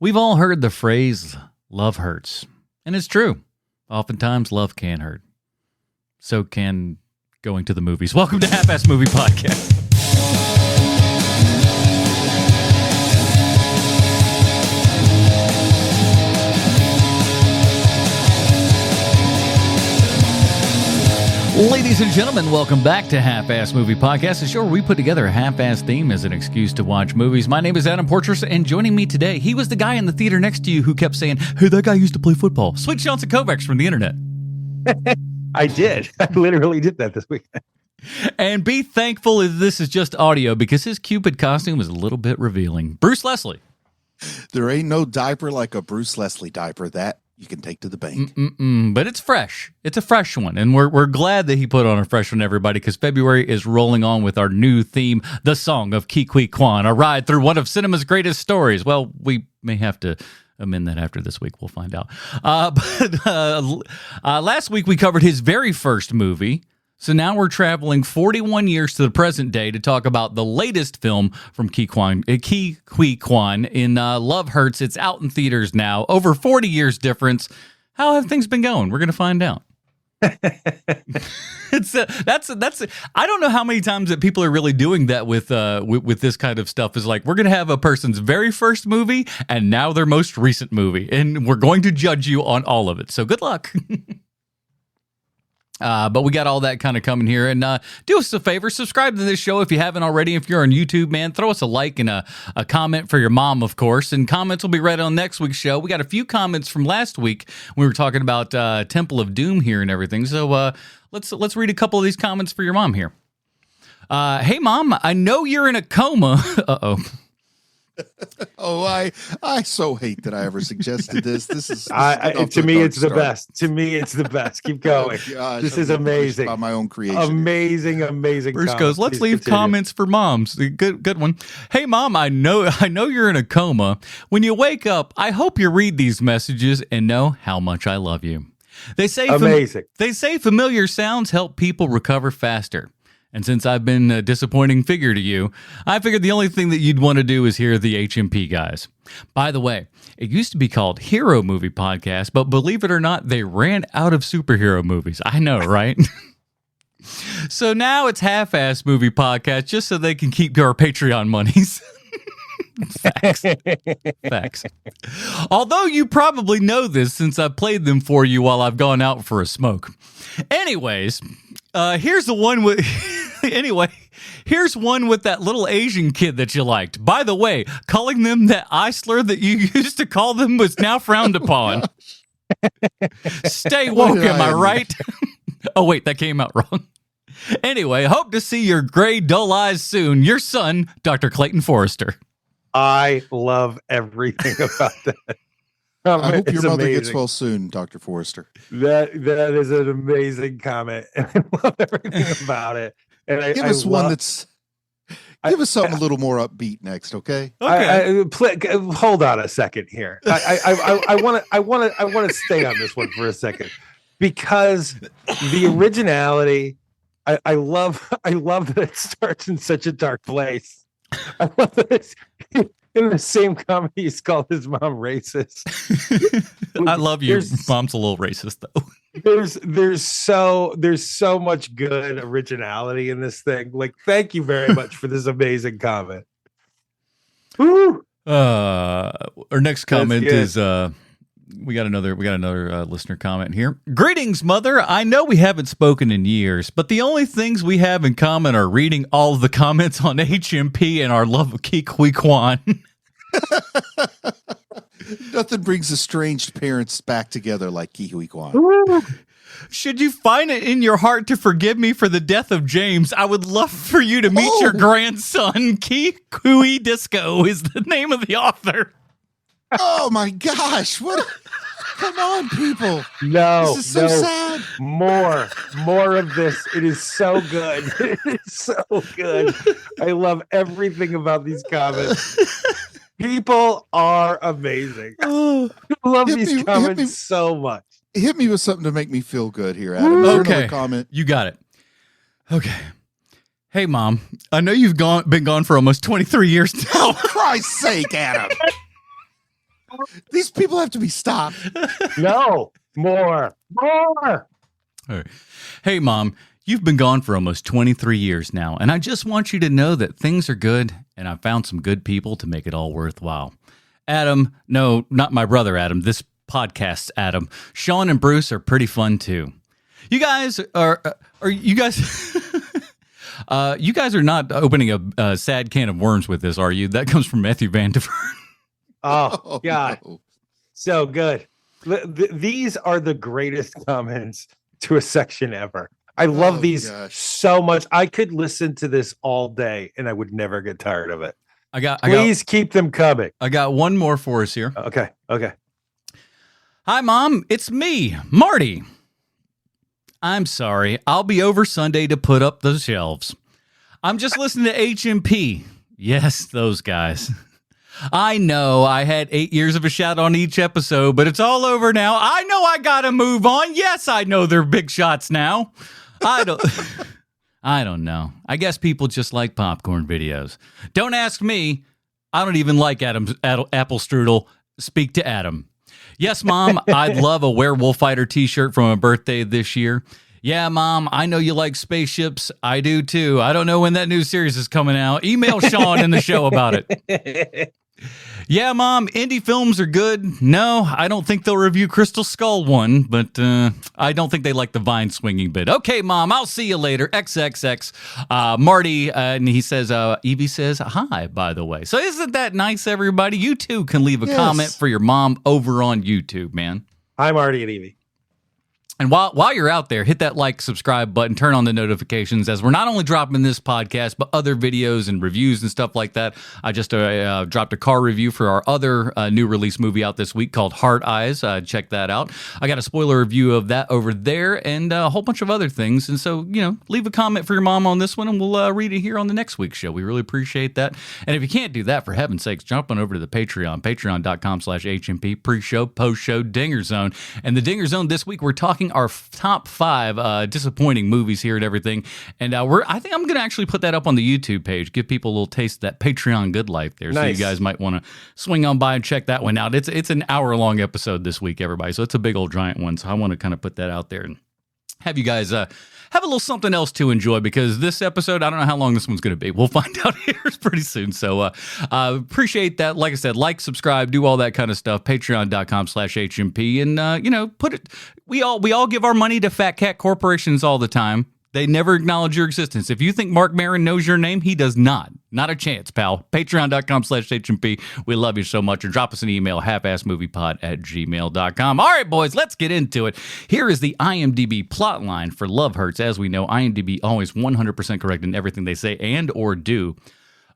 We've all heard the phrase, love hurts. And it's true. Oftentimes, love can hurt. So can going to the movies. Welcome to Half-Ass Movie Podcast. Ladies and gentlemen, welcome back to Half-Ass Movie Podcast, a show where we put together a half-ass theme as an excuse to watch movies. My name is Adam Portress, and joining me today, he was the guy in the theater next to you who kept saying, hey, that guy used to play football. Sweet Johnson Kovacs from the internet. I did. I literally did that this weekend. And be thankful that this is just audio, because his Cupid costume was a little bit revealing. Bruce Leslie. There ain't no diaper like a Bruce Leslie diaper that you can take to the bank. But it's fresh. It's a fresh one. And we're glad that he put on a fresh one, everybody, because February is rolling on with our new theme, the song of Ke Huy Quan, a ride through one of cinema's greatest stories. Well, we may have to amend that after this week. We'll find out. Last week we covered his very first movie. So now we're traveling 41 years to the present day to talk about the latest film from Ke Huy Quan in Love Hurts. It's out in theaters now. Over 40 years difference. How have things been going? We're going to find out. That's I don't know how many times that people are really doing that with this kind of stuff. Is like, we're going to have a person's very first movie and now their most recent movie, and we're going to judge you on all of it. So good luck. But we got all that kind of coming here. And do us a favor, subscribe to this show if you haven't already. If you're on YouTube, man, throw us a like and a comment for your mom, of course. And comments will be read on next week's show. We got a few comments from last week. We were talking about Temple of Doom here and everything. So let's read a couple of these comments for your mom here. Hey, Mom, I know you're in a coma. Uh-oh. Oh, I so hate that I ever suggested this. This is to me, it's the best. To me, it's the best. Keep going. Gosh, this is amazing. By my own creation. Amazing. Bruce goes, let's leave comments for moms. Good one. Hey, Mom, I know you're in a coma. When you wake up, I hope you read these messages and know how much I love you. They say amazing. They say familiar sounds help people recover faster. And since I've been a disappointing figure to you, I figured the only thing that you'd want to do is hear the HMP guys. By the way, it used to be called Hero Movie Podcast, but believe it or not, they ran out of superhero movies. I know, right? So now it's Half-Ass Movie Podcast, just so they can keep our Patreon monies. Facts. Although you probably know this since I've played them for you while I've gone out for a smoke. Anyways, here's the one with... here's one with that little Asian kid that you liked. By the way, calling them that eye slur that you used to call them was now frowned upon. Stay woke, am I right? Oh, wait, that came out wrong. Anyway, hope to see your gray, dull eyes soon. Your son, Dr. Clayton Forrester. I love everything about that. I hope your mother gets well soon, Dr. Forrester. That is an amazing comment. I love everything about it. And give us something a little more upbeat next, okay? Hold on a second here. I want to stay on this one for a second, because the originality. I love that it starts in such a dark place. I love that it's in the same comedy he's called his mom racist. I love you. Mom's a little racist though. There's so much good originality in this thing. Like, thank you very much for this amazing comment. Woo! Our next comment is we got another listener comment here. Greetings, Mother. I know we haven't spoken in years, but the only things we have in common are reading all of the comments on HMP and our love of Ke Huy Quan. Nothing brings estranged parents back together like Ke Huy Quan. Should you find it in your heart to forgive me for the death of James, I would love for you to meet your grandson. Ke Huy Disco is the name of the author. Oh my gosh! What? Come on, people! No, this is so sad. More of this. It is so good. It is so good. I love everything about these comments. People are amazing. I love these comments so much. Hit me with something to make me feel good here, Adam. Okay, comment. You got it. Okay. Hey, Mom. I know you've been gone for almost 23 years now. For Christ's sake, Adam. These people have to be stopped. No, more. All right. Hey, Mom, you've been gone for almost 23 years now, and I just want you to know that things are good, and I found some good people to make it all worthwhile. Adam, no, not my brother Adam, this podcast's Adam. Sean and Bruce are pretty fun, too. You guys are you guys... you guys are not opening a sad can of worms with this, are you? That comes from Matthew Vanderford. Oh, God. No. So good. These are the greatest comments to a section ever. I love these so much. I could listen to this all day and I would never get tired of it. Please keep them coming. I got one more for us here. Okay. Hi, Mom. It's me, Marty. I'm sorry. I'll be over Sunday to put up the shelves. I'm just listening to HMP. Yes, those guys. I know I had 8 years of a shout on each episode, but it's all over now. I know I gotta move on. Yes, I know they're big shots now. I don't know. I guess people just like popcorn videos. Don't ask me. I don't even like apple strudel. Speak to Adam. Yes, Mom, I'd love a Werewolf Fighter t-shirt from a birthday this year. Yeah, Mom, I know you like spaceships. I do, too. I don't know when that new series is coming out. Email Sean in the show about it. Yeah, Mom, indie films are good. No, I don't think they'll review Crystal Skull 1, but I don't think they like the vine swinging bit. Okay, Mom, I'll see you later. XXX. Marty, and he says, Evie says, hi, by the way. So isn't that nice, everybody? You, too, can leave a comment for your mom over on YouTube, man. Hi, Marty and Evie. And while you're out there, hit that like, subscribe button, turn on the notifications, as we're not only dropping this podcast, but other videos and reviews and stuff like that. I just dropped a car review for our other new release movie out this week called Heart Eyes. Check that out. I got a spoiler review of that over there and a whole bunch of other things. And so, leave a comment for your mom on this one and we'll read it here on the next week's show. We really appreciate that. And if you can't do that, for heaven's sakes, jump on over to the Patreon, patreon.com/HMP, pre-show, post-show, Dinger Zone. And the Dinger Zone this week, we're talking our top 5 disappointing movies here and everything. And I think I'm going to actually put that up on the YouTube page, give people a little taste of that Patreon good life there. Nice. So you guys might want to swing on by and check that one out. It's an hour-long episode this week, everybody. So it's a big old giant one. So I want to kind of put that out there and have you guys have a little something else to enjoy, because this episode, I don't know how long this one's going to be. We'll find out here pretty soon. So appreciate that. Like I said, like, subscribe, do all that kind of stuff. Patreon.com/HMP. And, put it. We all give our money to fat cat corporations all the time. They never acknowledge your existence. If you think Mark Maron knows your name, he does not. Not a chance, pal. Patreon.com/HMP. We love you so much. Or drop us an email, halfasmoviepod@gmail.com. All right, boys, let's get into it. Here is the IMDb plotline for Love Hurts. As we know, IMDb always 100% correct in everything they say and or do.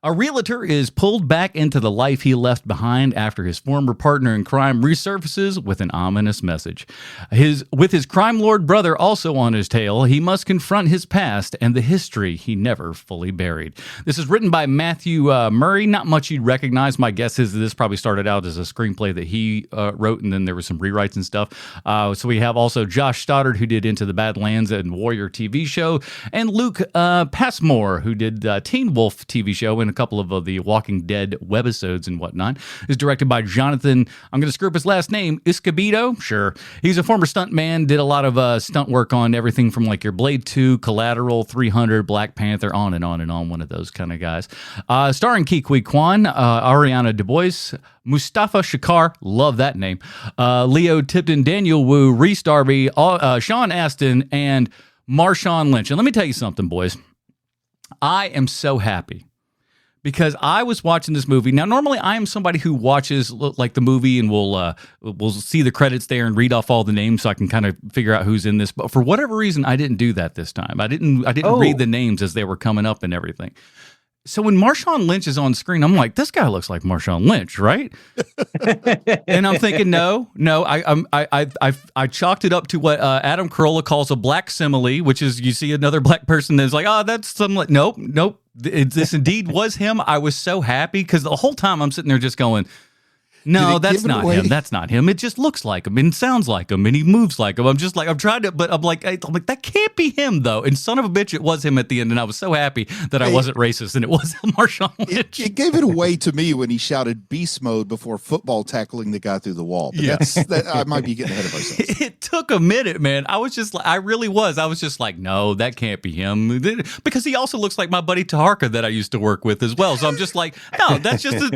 A realtor is pulled back into the life he left behind after his former partner in crime resurfaces with an ominous message. With his crime lord brother also on his tail, he must confront his past and the history he never fully buried. This is written by Matthew Murray. Not much you'd recognize. My guess is this probably started out as a screenplay that he wrote, and then there were some rewrites and stuff. So we have also Josh Stoddard, who did Into the Badlands and Warrior TV show, and Luke Passmore, who did Teen Wolf TV show and a couple of the Walking Dead webisodes and whatnot. Is directed by Jonathan, I'm going to screw up his last name, Escobedo. Sure. He's a former stunt man, did a lot of stunt work on everything from like your Blade 2, Collateral, 300, Black Panther, on and on and on, one of those kind of guys. Starring Ke Huy Quan, Ariana DeBois, Mustafa Shakar, love that name, Leo Tipton, Daniel Wu, Reese Darby, Sean Astin, and Marshawn Lynch. And let me tell you something, boys. I am so happy, because I was watching this movie. Now, normally I am somebody who watches like the movie and we'll see the credits there and read off all the names so I can kind of figure out who's in this. But for whatever reason, I didn't do that this time. I didn't read the names as they were coming up and everything. So when Marshawn Lynch is on screen, I'm like, this guy looks like Marshawn Lynch, right? And I'm thinking, no, I chalked it up to what Adam Carolla calls a black simile, which is you see another black person that's like, oh, that's some like, nope. This indeed was him. I was so happy because the whole time I'm sitting there just going, No, Did it that's give it not away? him. That's not him. It just looks like him and sounds like him and he moves like him. I'm just like, I'm trying to, but I'm like, that can't be him though. And son of a bitch, it was him at the end. And I was so happy that I wasn't racist and it was Marshawn Lynch. It gave it away to me when he shouted beast mode before football tackling the guy through the wall. But I might be getting ahead of ourselves. It took a minute, man. I was just like, I really was. I was just like, no, that can't be him. Because he also looks like my buddy Taharka that I used to work with as well. So I'm just like, no, that's just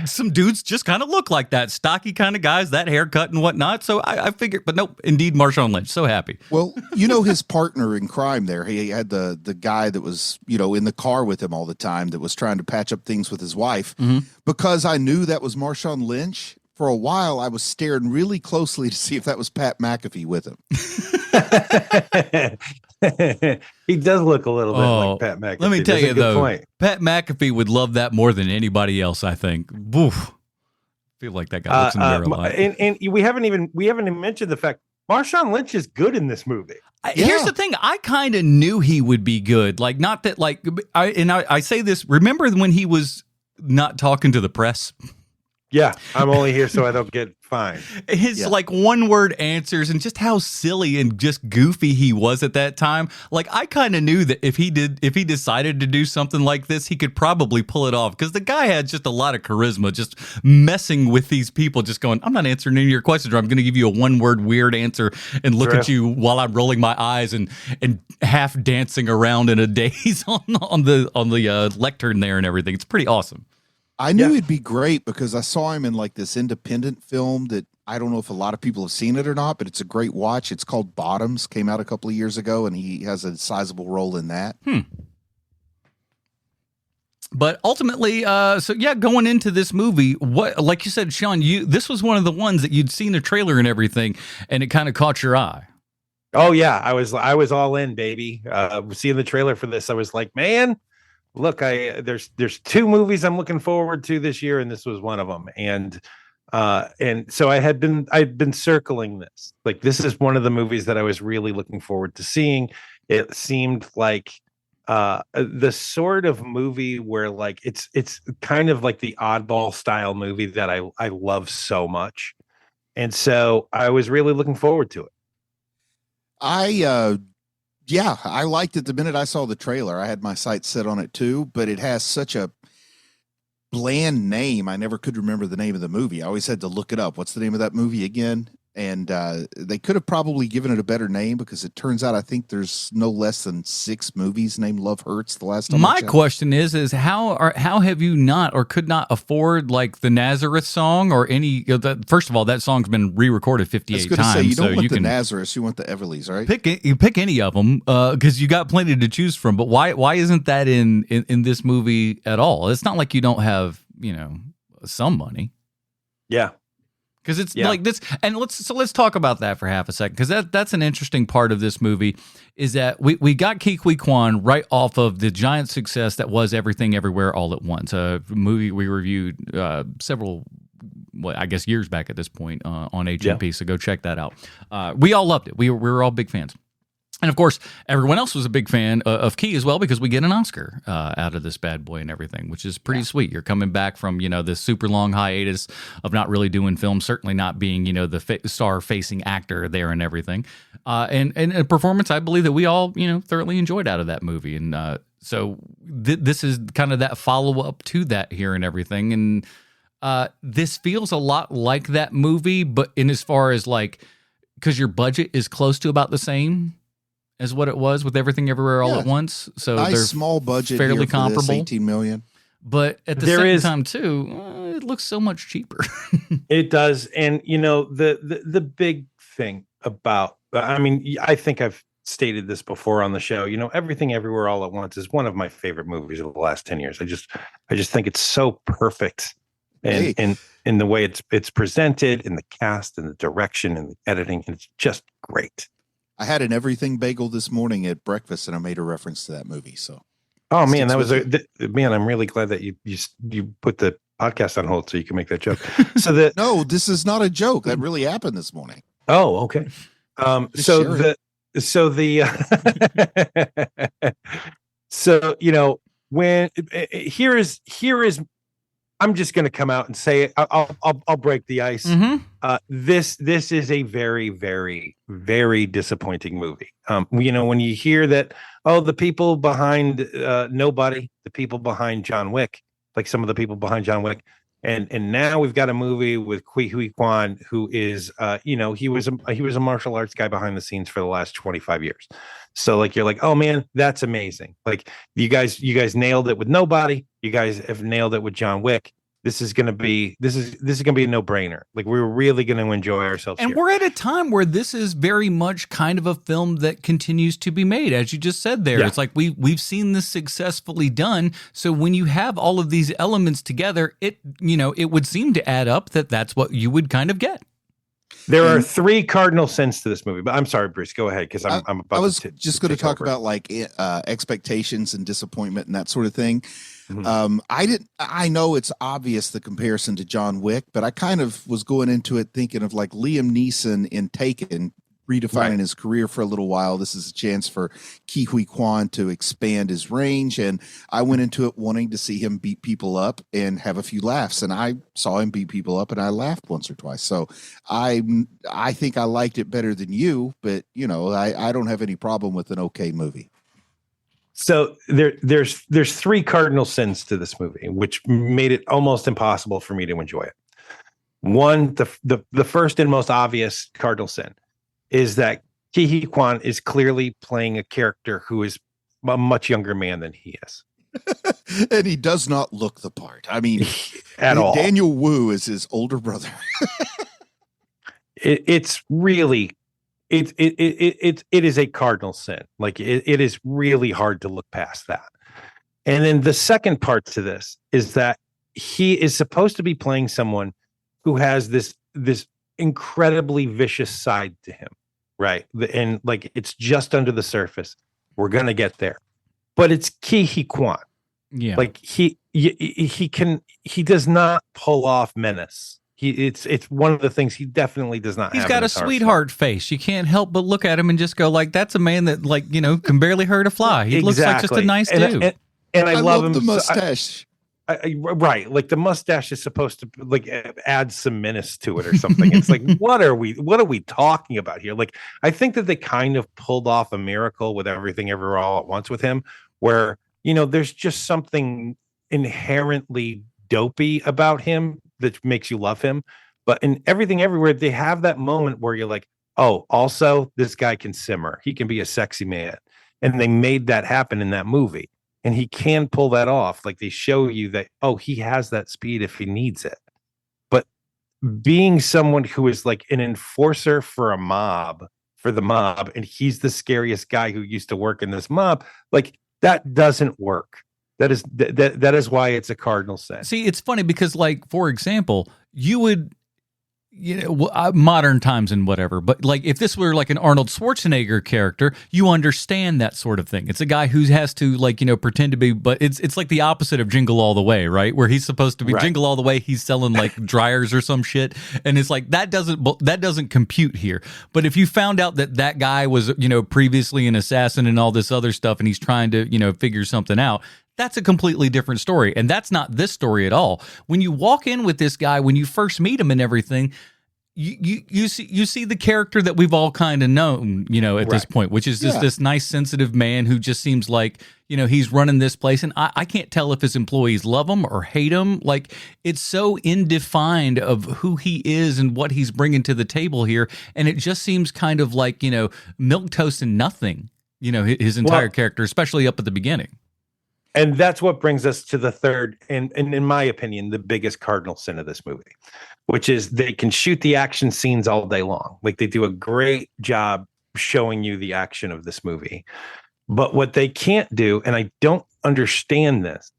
some dudes just kind of look like that. Stocky kind of guys, that haircut and whatnot. So I figured, but nope, indeed, Marshawn Lynch. So happy. Well, his partner in crime there, he had the guy that was, in the car with him all the time that was trying to patch up things with his wife. Mm-hmm. Because I knew that was Marshawn Lynch, for a while I was staring really closely to see if that was Pat McAfee with him. He does look a little bit like Pat McAfee. Let me tell you though, point. Pat McAfee would love that more than anybody else, I think. Oof. Feel like that guy looks in the mirror a lot. And we haven't even mentioned the fact Marshawn Lynch is good in this movie. Here's the thing. I kind of knew he would be good. Like, not that, like, I say this. Remember when he was not talking to the press? Yeah, I'm only here so I don't get fined. His like one word answers and just how silly and just goofy he was at that time. Like, I kind of knew that if he decided to do something like this, he could probably pull it off because the guy had just a lot of charisma, just messing with these people, just going, I'm not answering any of your questions, or I'm going to give you a one word weird answer and look at you while I'm rolling my eyes and half dancing around in a daze on the lectern there and everything. It's pretty awesome. I knew it'd be great because I saw him in like this independent film that I don't know if a lot of people have seen it or not, but it's a great watch. It's called Bottoms, came out a couple of years ago, and he has a sizable role in that. But ultimately, going into this movie, what, like you said, Sean, this was one of the ones that you'd seen the trailer and everything, and it kind of caught your eye. Oh yeah, I was all in, baby. Seeing the trailer for this, I was like, man. Look, there's two movies I'm looking forward to this year, and this was one of them. And so I'd been circling this. Like, this is one of the movies that I was really looking forward to seeing. It seemed like the sort of movie where like it's kind of like the oddball style movie that I love so much. And so I was really looking forward to it. I liked it the minute I saw the trailer. I had my sights set on it too, but it has such a bland name. I never could remember the name of the movie. I always had to look it up. What's the name of that movie again? And they could have probably given it a better name because it turns out I think there's no less than 6 movies named Love Hurts the last time. My question is how have you not or could not afford like the Nazareth song or any? First of all, that song's been re-recorded 58 times. Say, you don't so want you the can Nazareth, you want the Everlys, right? pick any of them because you got plenty to choose from. But why isn't that in this movie at all? It's not like you don't have some money. Yeah. Because it's like this, and let's talk about that for half a second, because that's an interesting part of this movie, is that we got Ke Huy Quan right off of the giant success that was Everything Everywhere All at Once, a movie we reviewed several, I guess years back at this point on HMP, so go check that out. We all loved it. We were all big fans. And of course, everyone else was a big fan of Ke as well, because we get an Oscar out of this bad boy and everything, which is pretty sweet. You're coming back from, this super long hiatus of not really doing film, certainly not being, the star-facing actor there and everything. And a performance I believe that we all, thoroughly enjoyed out of that movie. And so this is kind of that follow-up to that here and everything. And this feels a lot like that movie, but in as far as like, because your budget is close to about the same as what it was with Everything Everywhere All at Once. So nice they're small budget, fairly here for comparable. This, 18 million. But at the same time too, it looks so much cheaper. It does. And the big thing about, I think I've stated this before on the show, Everything Everywhere All at Once is one of my favorite movies of the last 10 years. I just think it's so perfect. And in the way it's presented, in the cast and the direction and the editing, and it's just great. I had an everything bagel this morning at breakfast, and I made a reference to that movie. So, oh man, that was man. I'm really glad that you put the podcast on hold so you can make that joke. So no, this is not a joke. That really happened this morning. Oh, okay. When here is I'm just going to come out and say it. I'll break the ice. Mm-hmm. This is a very, very, very disappointing movie. When you hear that, the people behind Nobody, the people behind John Wick, like some of the people behind John Wick, and now we've got a movie with Ke Huy Quan, who is, he was a martial arts guy behind the scenes for the last 25 years. So like, you're like, oh man, that's amazing. Like you guys nailed it with Nobody. You guys have nailed it with John Wick. This is gonna be a no-brainer. Like we're really gonna enjoy ourselves. And here. we're at a time where this is very much kind of a film that continues to be made, as you just said there. Yeah. It's like we've seen this successfully done. So when you have all of these elements together, it would seem to add up that that's what you would kind of get. There are 3 cardinal sins to this movie, but I'm sorry, Bruce, go ahead. Cause I'm about I was to just going to talk over. about like expectations and disappointment and that sort of thing. Mm-hmm. I know it's obvious the comparison to John Wick, but I kind of was going into it thinking of like Liam Neeson in Taken, redefining his career for a little while. This is a chance for Ke Huy Quan to expand his range. And I went into it wanting to see him beat people up and have a few laughs. And I saw him beat people up and I laughed once or twice. So I think I liked it better than you, but I don't have any problem with an okay movie. So there's 3 cardinal sins to this movie, which made it almost impossible for me to enjoy it. One, the first and most obvious cardinal sin is that Ke Huy Quan is clearly playing a character who is a much younger man than he is. And he does not look the part. I mean, at all. Daniel Wu is his older brother. It's really, it is a cardinal sin. Like it is really hard to look past that. And then the second part to this is that he is supposed to be playing someone who has this incredibly vicious side to him, right? And like it's just under the surface. We're gonna get there, but it's Ke Huy Quan. Yeah, like he does not pull off menace. It's one of the things he definitely does not. He's got a sweetheart face. You can't help but look at him and just go like, "That's a man that can barely hurt a fly." He looks like just a nice dude. And I love him. The mustache. Right, like the mustache is supposed to like add some menace to it or something. It's like what are we talking about here? Like I think that they kind of pulled off a miracle with Everything Everywhere All at Once with him, where there's just something inherently dopey about him that makes you love him. But in Everything Everywhere, they have that moment where you're like, oh, also this guy can simmer. He can be a sexy man, and they made that happen in that movie. And he can pull that off. Like they show you that, oh, he has that speed if he needs it. But being someone who is like an enforcer for the mob, and he's the scariest guy who used to work in this mob, like that doesn't work. That is why it's a cardinal sin. See, it's funny because, like, for example, you would, modern times and whatever, but like if this were like an Arnold Schwarzenegger character, you understand that sort of thing. It's a guy who has to pretend to be, but it's like the opposite of Jingle All the Way, right? Where he's supposed to be Jingle All the Way, he's selling like dryers or some shit, and it's like that doesn't compute here. But if you found out that guy was previously an assassin and all this other stuff, and he's trying to figure something out, that's a completely different story. And that's not this story at all. When you walk in with this guy, when you first meet him and everything, you see the character that we've all kind of known, at this point, which is just this nice, sensitive man who just seems like, he's running this place. And I can't tell if his employees love him or hate him. Like, it's so indefined of who he is and what he's bringing to the table here. And it just seems kind of like, milquetoast and nothing, his entire character, especially up at the beginning. And that's what brings us to the third, and in my opinion, the biggest cardinal sin of this movie, which is they can shoot the action scenes all day long. Like they do a great job showing you the action of this movie. But what they can't do, and I don't understand this,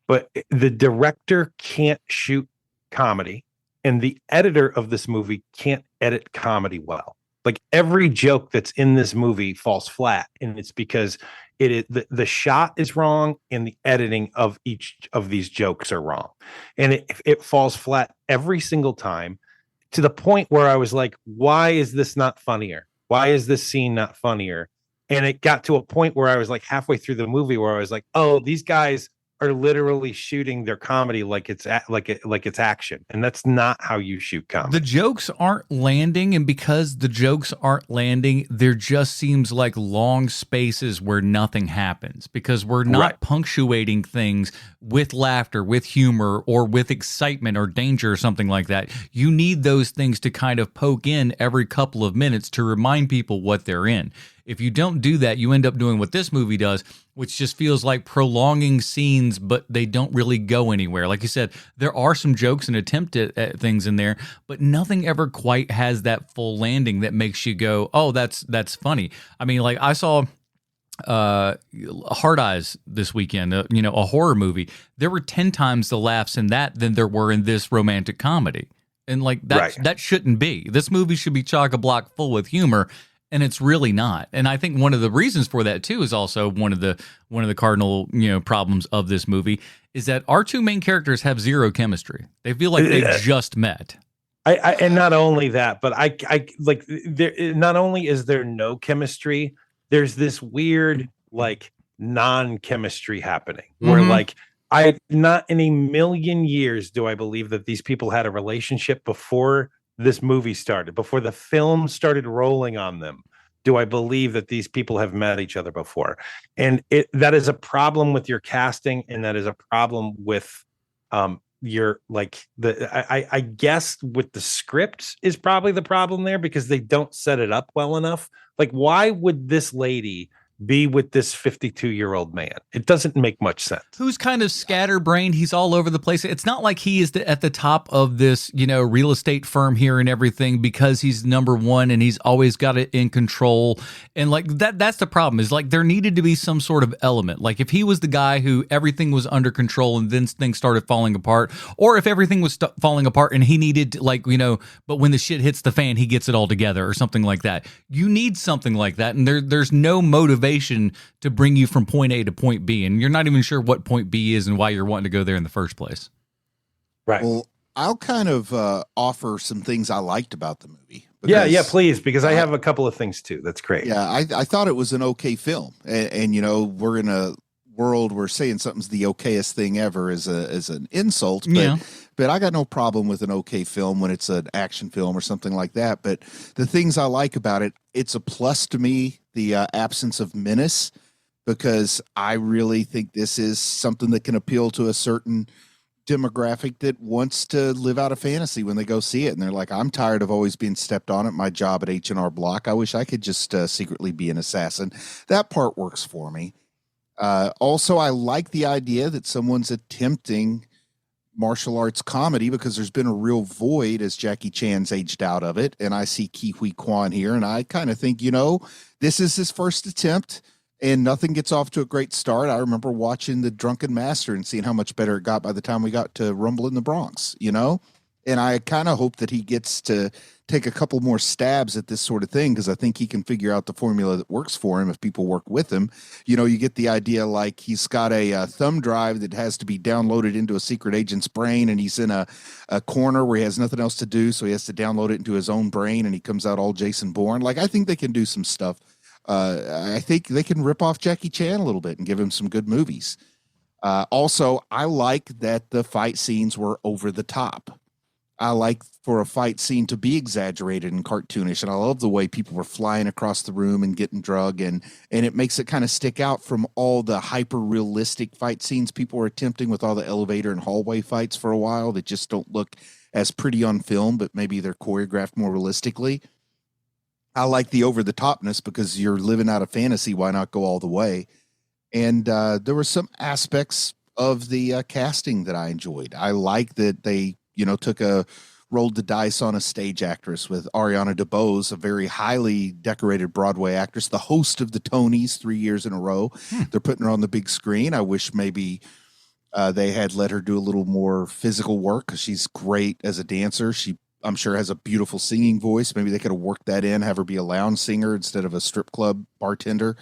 but the director can't shoot comedy, and the editor of this movie can't edit comedy well. Like every joke that's in this movie falls flat, and it's because the shot is wrong and the editing of each of these jokes are wrong, and it falls flat every single time, to the point where I was like, why is this not funnier? Why is this scene not funnier? And it got to a point where I was like halfway through the movie where I was like, oh, these guys are literally shooting their comedy like it's like it's action, and that's not how you shoot comedy. The jokes aren't landing, and because the jokes aren't landing, there just seems like long spaces where nothing happens because we're not punctuating things with laughter, with humor, or with excitement or danger or something like that. You need those things to kind of poke in every couple of minutes to remind people what they're in. If you don't do that, you end up doing what this movie does, which just feels like prolonging scenes, but they don't really go anywhere. Like you said, there are some jokes and attempt at things in there, but nothing ever quite has that full landing that makes you go, oh, that's funny. I mean, like I saw Hard Eyes this weekend, a horror movie. There were 10 times the laughs in that than there were in this romantic comedy. And like that shouldn't be. This movie should be chock-a-block full with humor. And it's really not. And I think one of the reasons for that too is also one of the cardinal, problems of this movie is that our two main characters have zero chemistry. They feel like they've just met. And not only that, but I like there. Not only is there no chemistry, there's this weird like non-chemistry happening where like not in a million years do I believe that these people had a relationship before this movie started, before the film started rolling on them. Do I believe that these people have met each other before? And that is a problem with your casting, and that is a problem with your like I guess with the script is probably the problem there because they don't set it up well enough. Like, why would this lady be with this 52-year-old man? It doesn't make much sense. Who's kind of scatterbrained. He's all over the place. It's not like he is at the top of this, real estate firm here and everything because he's number one and he's always got it in control. And like that's the problem is like there needed to be some sort of element. Like if he was the guy who everything was under control and then things started falling apart, or if everything was falling apart and he needed but when the shit hits the fan, he gets it all together or something like that. You need something like that. And there's no motivation to bring you from point A to point B, and you're not even sure what point B is and why you're wanting to go there in the first place. Right. Well, I'll kind of offer some things I liked about the movie. Yeah, please, because I have a couple of things too. That's great. Yeah, I thought it was an okay film, and we're in a world where saying something's the okayest thing ever is an insult. But I got no problem with an okay film when it's an action film or something like that. But the things I like about it, it's a plus to me, the absence of menace, because I really think this is something that can appeal to a certain demographic that wants to live out a fantasy when they go see it. And they're like, I'm tired of always being stepped on at my job at H&R Block. I wish I could just secretly be an assassin. That part works for me. Also, I like the idea that someone's attempting martial arts comedy because there's been a real void as Jackie Chan's aged out of it. And I see Ke Huy Quan here, and I kind of think, this is his first attempt and nothing gets off to a great start. I remember watching The Drunken Master and seeing how much better it got by the time we got to Rumble in the Bronx, And I kind of hope that he gets to take a couple more stabs at this sort of thing because I think he can figure out the formula that works for him if people work with him. You get the idea like he's got a thumb drive that has to be downloaded into a secret agent's brain, and he's in a corner where he has nothing else to do, so he has to download it into his own brain, and he comes out all Jason Bourne. Like, I think they can do some stuff. I think they can rip off Jackie Chan a little bit and give him some good movies. Also, I like that the fight scenes were over the top. I like for a fight scene to be exaggerated and cartoonish, and I love the way people were flying across the room and getting drug, and it makes it kind of stick out from all the hyper-realistic fight scenes people were attempting with all the elevator and hallway fights for a while that just don't look as pretty on film, but maybe they're choreographed more realistically. I like the over-the-topness because you're living out a fantasy. Why not go all the way? And there were some aspects of the casting that I enjoyed. I like that they rolled the dice on a stage actress with Ariana DeBose, a very highly decorated Broadway actress, the host of the Tonys 3 years in a row. They're putting her on the big screen. I wish maybe they had let her do a little more physical work because she's great as a dancer. She, I'm sure, has a beautiful singing voice. Maybe they could have worked that in, have her be a lounge singer instead of a strip club bartender.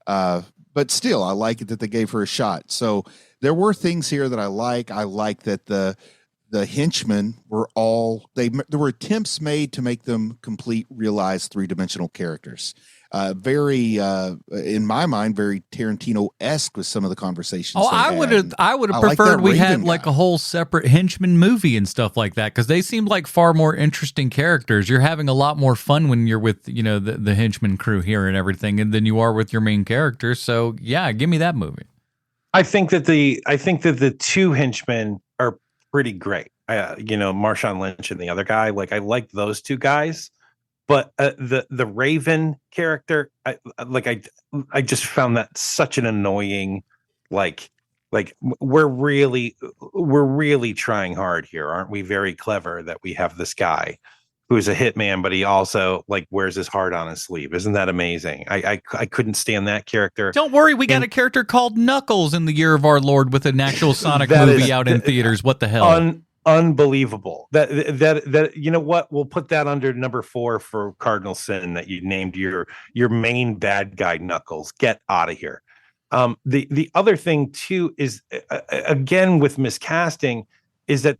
But still, I like it that they gave her a shot. So there were things here that I like. I like that the henchmen were all there were attempts made to make them complete realized three-dimensional characters. Very, in my mind, very Tarantino-esque with some of the conversations. Oh, I would have preferred we had like a whole separate henchman movie and stuff like that, because they seemed like far more interesting characters. You're having a lot more fun when you're with, you know, the henchman crew here and everything, and than you are with your main characters. So yeah, give me that movie. I think that the two henchmen are pretty great. You know, Marshawn Lynch and the other guy. Like, I like those two guys, but the Raven character, I just found that such an annoying. Like we're really trying hard here, aren't we? Very clever that we have this guy who's a hitman, but he also like wears his heart on his sleeve. Isn't that amazing? I couldn't stand that character. Don't worry, we got a character called Knuckles in the year of our Lord with an actual Sonic movie out in theaters. What the hell? Unbelievable. That you know what? We'll put that under number 4 for Cardinal Sin, that you named your main bad guy Knuckles. Get out of here. The other thing too is again with miscasting is that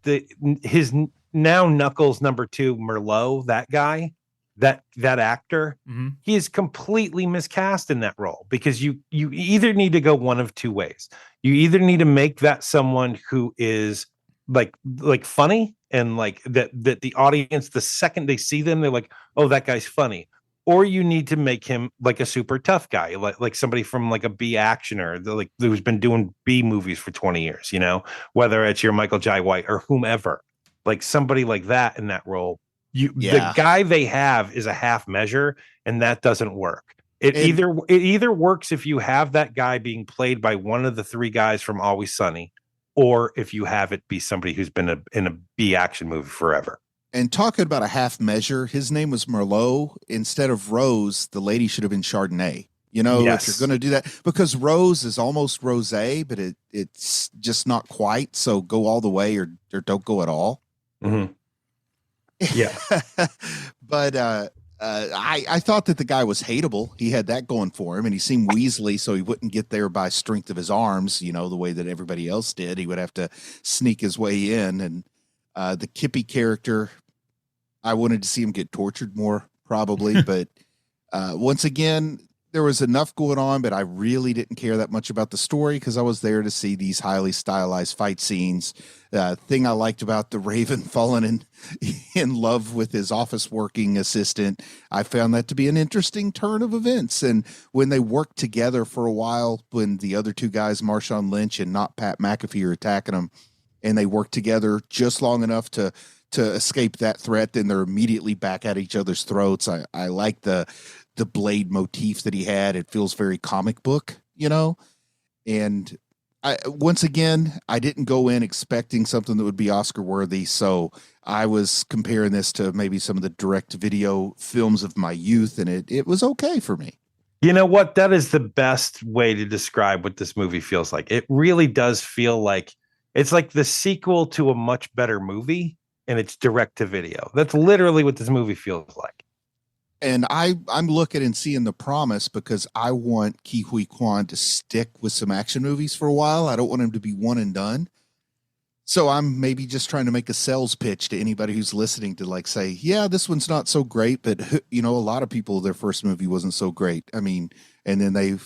his now Knuckles number 2 Merlot, that guy, that actor, he is completely miscast in that role, because you either need to go one of two ways. You either need to make that someone who is like funny, and like that the audience, the second they see them, they're like, oh, that guy's funny. Or you need to make him like a super tough guy, like somebody from like a B actioner, like who's been doing B movies for 20 years, you know, whether it's your Michael Jai White or whomever, like somebody like that in that role. The guy they have is a half measure, and that doesn't work. It either works if you have that guy being played by one of the 3 guys from Always Sunny, or if you have it be somebody who's been in a B action movie forever. And talking about a half measure, his name was Merlot. Instead of Rose, the lady should have been Chardonnay. You know, if you're going to do that, because Rose is almost rosé, but it's just not quite. So go all the way, or don't go at all. Mm-hmm. Yeah. But I thought that the guy was hateable. He had that going for him, and he seemed Weasley, so he wouldn't get there by strength of his arms, you know, the way that everybody else did. He would have to sneak his way in. And the Kippy character, I wanted to see him get tortured more, probably. But once again, there was enough going on, but I really didn't care that much about the story, because I was there to see these highly stylized fight scenes. Thing I liked about the Raven falling in love with his office working assistant, I found that to be an interesting turn of events. And when they worked together for a while, when the other 2 guys, Marshawn Lynch and not Pat McAfee, are attacking them, and they worked together just long enough to escape that threat, then they're immediately back at each other's throats. I like the blade motif that he had. It feels very comic book, you know. And once again, I didn't go in expecting something that would be Oscar worthy, so I was comparing this to maybe some of the direct video films of my youth, and it was okay for me. You know what? That is the best way to describe what this movie feels like. It really does feel like it's like the sequel to a much better movie, and it's direct to video. That's literally what this movie feels like. And I'm looking and seeing the promise, because I want Ke Huy Quan to stick with some action movies for a while. I don't want him to be one and done. So I'm maybe just trying to make a sales pitch to anybody who's listening to like say, yeah, this one's not so great, but you know, a lot of people, their first movie wasn't so great. I mean, and then they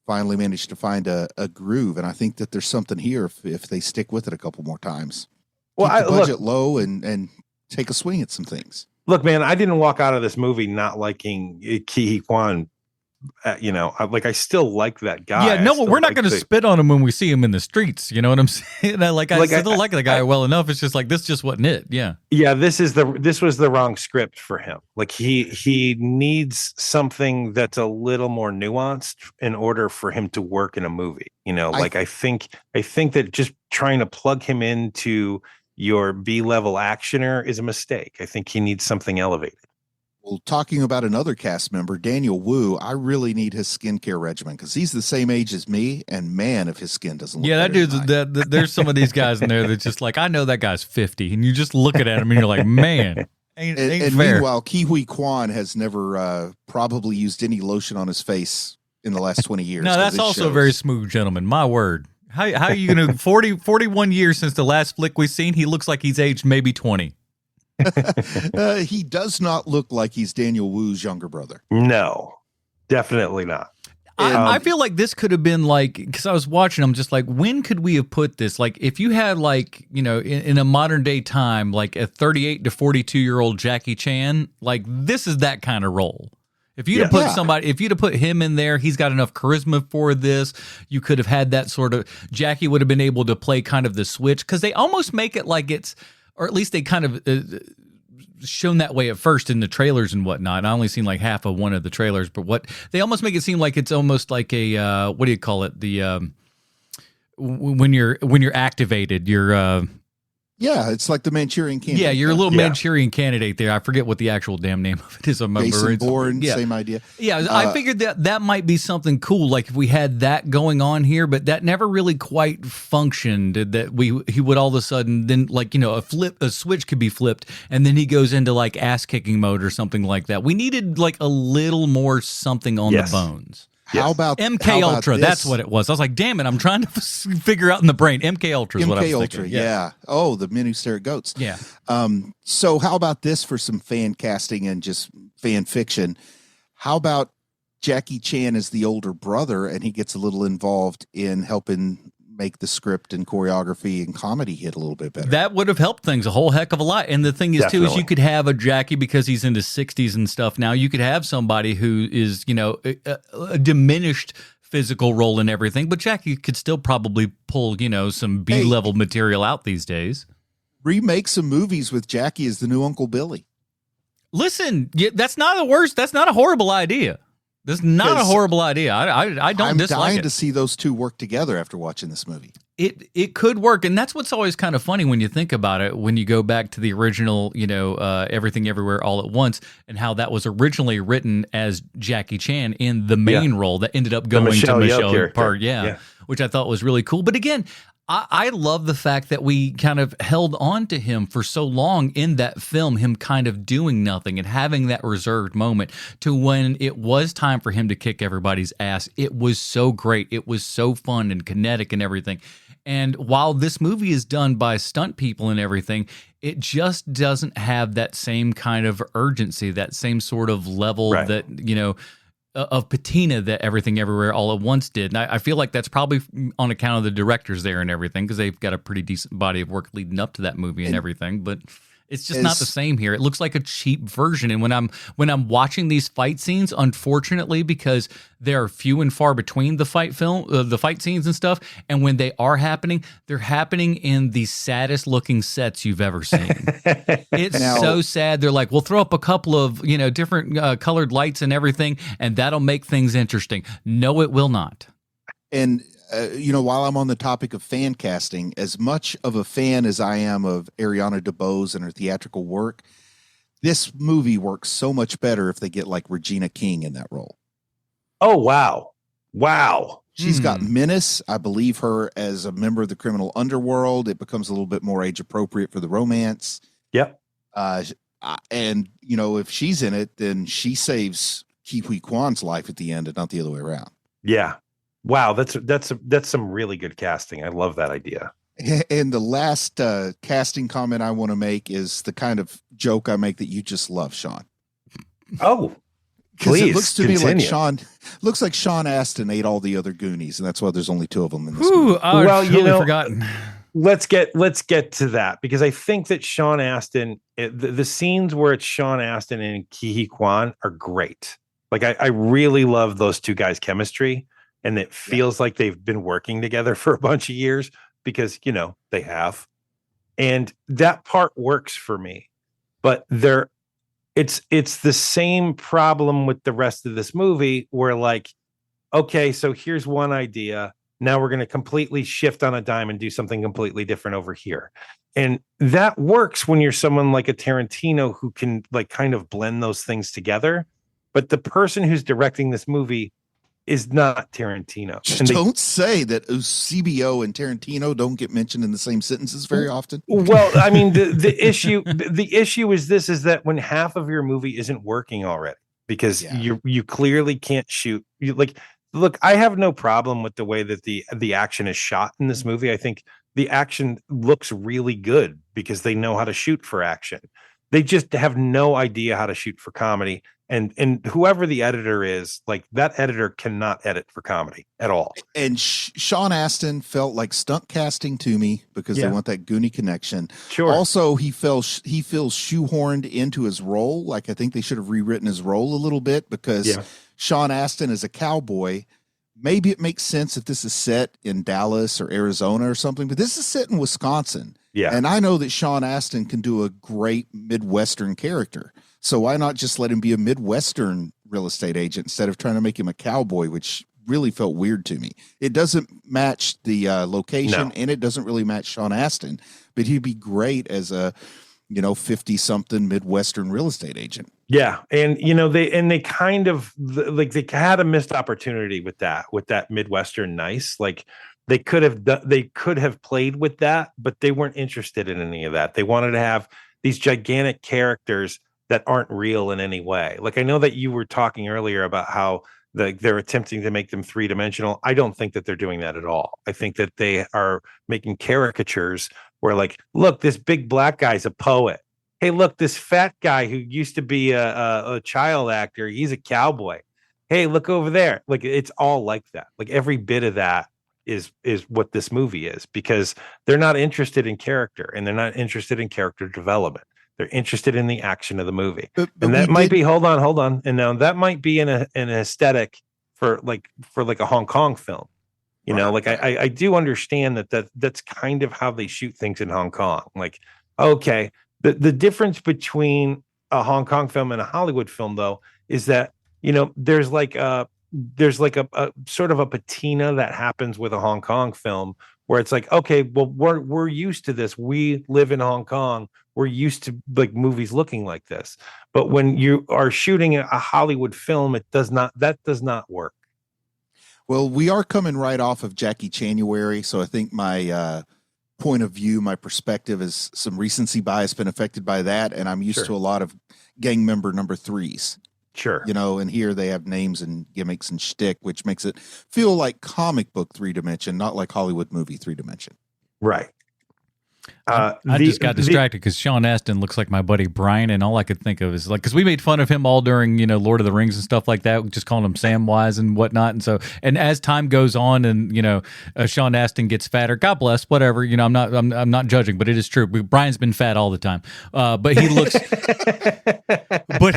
finally managed to find a groove. And I think that there's something here if they stick with it a couple more times. Well, keep the budget low and take a swing at some things. Look, man, I didn't walk out of this movie not liking Ke Huy Quan. You know, I still like that guy. Yeah, no, we're not going to spit on him when we see him in the streets. You know what I'm saying? I still like the guy well enough. It's just like, this just wasn't it. Yeah. Yeah, this was the wrong script for him. Like he needs something that's a little more nuanced in order for him to work in a movie. You know, I think that just trying to plug him into your B-level actioner is a mistake. I think he needs something elevated. Well, talking about another cast member, Daniel Wu, I really need his skincare regimen, because he's the same age as me, and man, if his skin doesn't look that dude's there's some of these guys in there that's just like, I know that guy's 50, and you just look at him and you're like, man, ain't fair. Meanwhile, Ke Huy Quan has never probably used any lotion on his face in the last 20 years. No, that's also a very smooth gentleman. My word. How are you going to 41 years since the last flick we've seen? He looks like he's aged maybe 20. He does not look like he's Daniel Wu's younger brother. No. Definitely not. I feel like this could have been like, because I was watching, I'm just like, when could we have put this? Like, if you had like, in a modern day time, like a 38 to 42-year-old Jackie Chan, like this is that kind of role. If you'd have put if you'd have put him in there, he's got enough charisma for this. You could have had that sort of, Jackie would have been able to play kind of the switch, because they almost make it like it's, or at least they kind of shown that way at first in the trailers and whatnot. I only seen like half of one of the trailers, but what they almost make it seem like it's almost like a what do you call it? The when you're activated, you're it's like the Manchurian Candidate. Yeah, you're a little Manchurian Candidate there. I forget what the actual damn name of it is. Jason Bourne, same idea. Yeah, I figured that might be something cool, like if we had that going on here, but that never really quite functioned. That he would all of a sudden then, like, a switch could be flipped, and then he goes into like ass kicking mode or something like that. We needed like a little more something on the bones. How about MK Ultra? That's what it was. I was like, damn it, I'm trying to figure out in the brain. MK Ultra is what I was thinking. Yeah. Oh, the men who stare at goats. Yeah. So how about this for some fan casting and just fan fiction? How about Jackie Chan as the older brother, and he gets a little involved in helping make the script and choreography and comedy hit a little bit better? That would have helped things a whole heck of a lot. And the thing is, too, is you could have a Jackie, because he's in his 60s and stuff now, you could have somebody who is, a diminished physical role and everything, but Jackie could still probably pull, some B-level material out these days. Remake some movies with Jackie as the new Uncle Billy. Listen, that's not the worst. That's not a horrible idea. This is not a horrible idea. I don't dislike it. I'm dying to see those two work together after watching this movie. It could work, and that's what's always kind of funny when you think about it. When you go back to the original, Everything Everywhere All at Once, and how that was originally written as Jackie Chan in the main role that ended up going to Michelle Yeoh, which I thought was really cool. But again, I love the fact that we kind of held on to him for so long in that film, him kind of doing nothing and having that reserved moment, to when it was time for him to kick everybody's ass. It was so great. It was so fun and kinetic and everything. And while this movie is done by stunt people and everything, it just doesn't have that same kind of urgency, that same sort of level that, of patina that Everything Everywhere All at Once did. And I feel like that's probably on account of the directors there and everything, because they've got a pretty decent body of work leading up to that movie and everything. But it's just not the same here. It looks like a cheap version. And when I'm watching these fight scenes, unfortunately, because they're few and far between the fight scenes and stuff, and when they are happening, they're happening in the saddest looking sets you've ever seen. It's so sad. They're like, we'll throw up a couple of different colored lights and everything, and that'll make things interesting. No, it will not. And while I'm on the topic of fan casting, as much of a fan as I am of Ariana DeBose and her theatrical work, this movie works so much better if they get like Regina King in that role. Oh, wow. Wow. She's got menace. I believe her as a member of the criminal underworld. It becomes a little bit more age appropriate for the romance. Yep. And, if she's in it, then she saves Ke Huy Quan's life at the end and not the other way around. Yeah. Wow, that's some really good casting. I love that idea. And the last casting comment I want to make is the kind of joke I make that you just love, Sean. Oh, because please it looks to continue. me like Sean Astin ate all the other Goonies, and that's why there's only two of them in this movie. movie. I've totally forgotten. Let's get to that, because I think that Sean Astin, the scenes where it's Sean Astin and Ke Huy Quan are great. Like I really love those two guys' chemistry. And it feels like they've been working together for a bunch of years, because, they have. And that part works for me. But it's the same problem with the rest of this movie, where like, okay, so here's one idea. Now we're going to completely shift on a dime and do something completely different over here. And that works when you're someone like a Tarantino who can like kind of blend those things together. But the person who's directing this movie is not Tarantino. Don't say that CBO and Tarantino don't get mentioned in the same sentences very often. Well, I mean, the issue is that when half of your movie isn't working already, because you clearly can't shoot. Look, I have no problem with the way that the action is shot in this movie. I think the action looks really good because they know how to shoot for action. They just have no idea how to shoot for comedy. And whoever the editor is, like that editor cannot edit for comedy at all. And Sean Astin felt like stunt casting to me because they want that Goonie connection. Sure. Also, he feels shoehorned into his role. Like I think they should have rewritten his role a little bit because Sean Astin is a cowboy. Maybe it makes sense if this is set in Dallas or Arizona or something, but this is set in Wisconsin. Yeah. And I know that Sean Astin can do a great Midwestern character. So why not just let him be a Midwestern real estate agent instead of trying to make him a cowboy, which really felt weird to me. It doesn't match the location and it doesn't really match Sean Astin, but he'd be great as a, 50-something Midwestern real estate agent. Yeah. And, they kind of like they had a missed opportunity with that Midwestern nice. Like they could have played with that, but they weren't interested in any of that. They wanted to have these gigantic characters that aren't real in any way. Like I know that you were talking earlier about how they're attempting to make them three-dimensional. I don't think that they're doing that at all. I think that they are making caricatures where like, look, this big black guy's a poet. Hey, look, this fat guy who used to be a child actor, he's a cowboy. Hey, look over there. Like it's all like that. Like every bit of that is what this movie is, because they're not interested in character and they're not interested in character development. They're interested in the action of the movie. But and that might be, hold on. And now that might be an aesthetic for like a Hong Kong film. Like I do understand that's kind of how they shoot things in Hong Kong. Like, okay, the difference between a Hong Kong film and a Hollywood film though, is that, there's like a sort of a patina that happens with a Hong Kong film where it's like, okay, well, we're used to this. We live in Hong Kong. We're used to like movies looking like this. But when you are shooting a Hollywood film, that does not work. Well, we are coming right off of Jackie January. So I think my point of view, my perspective is some recency bias been affected by that. And I'm used to a lot of gang member number 3s. Sure. And here they have names and gimmicks and shtick, which makes it feel like comic book 3-dimension, not like Hollywood movie 3-dimension. Right. I just got distracted because Sean Astin looks like my buddy Brian, and all I could think of is like, because we made fun of him all during Lord of the Rings and stuff like that, just calling him Samwise and whatnot. And as time goes on, and Sean Astin gets fatter, God bless, whatever. I'm not judging, but it is true. Brian's been fat all the time, but he looks, but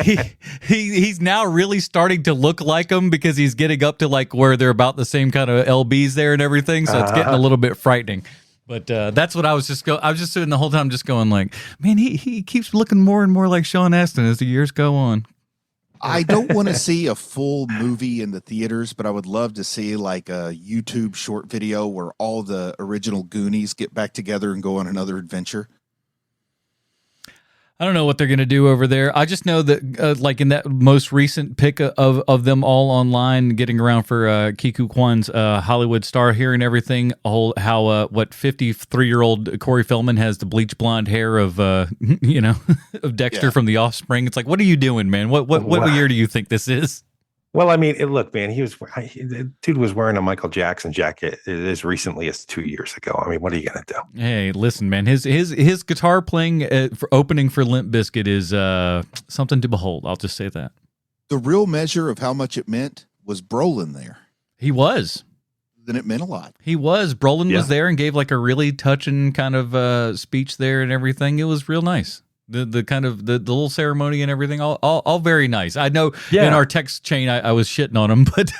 he's now really starting to look like him because he's getting up to like where they're about the same kind of lbs there and everything. So it's getting a little bit frightening. But that's what I was just I was just sitting the whole time just going like, man, he keeps looking more and more like Sean Astin as the years go on. I don't want to see a full movie in the theaters, but I would love to see like a YouTube short video where all the original Goonies get back together and go on another adventure. I don't know what they're going to do over there. I just know that, like in that most recent pic of them all online, getting around for Ke Huy Quan's Hollywood star here and everything, how 53-year-old Corey Feldman has the bleach blonde hair of of Dexter from The Offspring. It's like, what are you doing, man? What year do you think this is? Well, I mean, look, man, the dude was wearing a Michael Jackson jacket as recently as 2 years ago. I mean, what are you going to do? Hey, listen, man, his guitar playing for opening for Limp Bizkit is something to behold. I'll just say that. The real measure of how much it meant was Brolin there. He was. Then it meant a lot. He was. Brolin was there and gave like a really touching kind of speech there and everything. It was real nice. The kind of the little ceremony and everything, all very nice. I know in our text chain I was shitting on him, but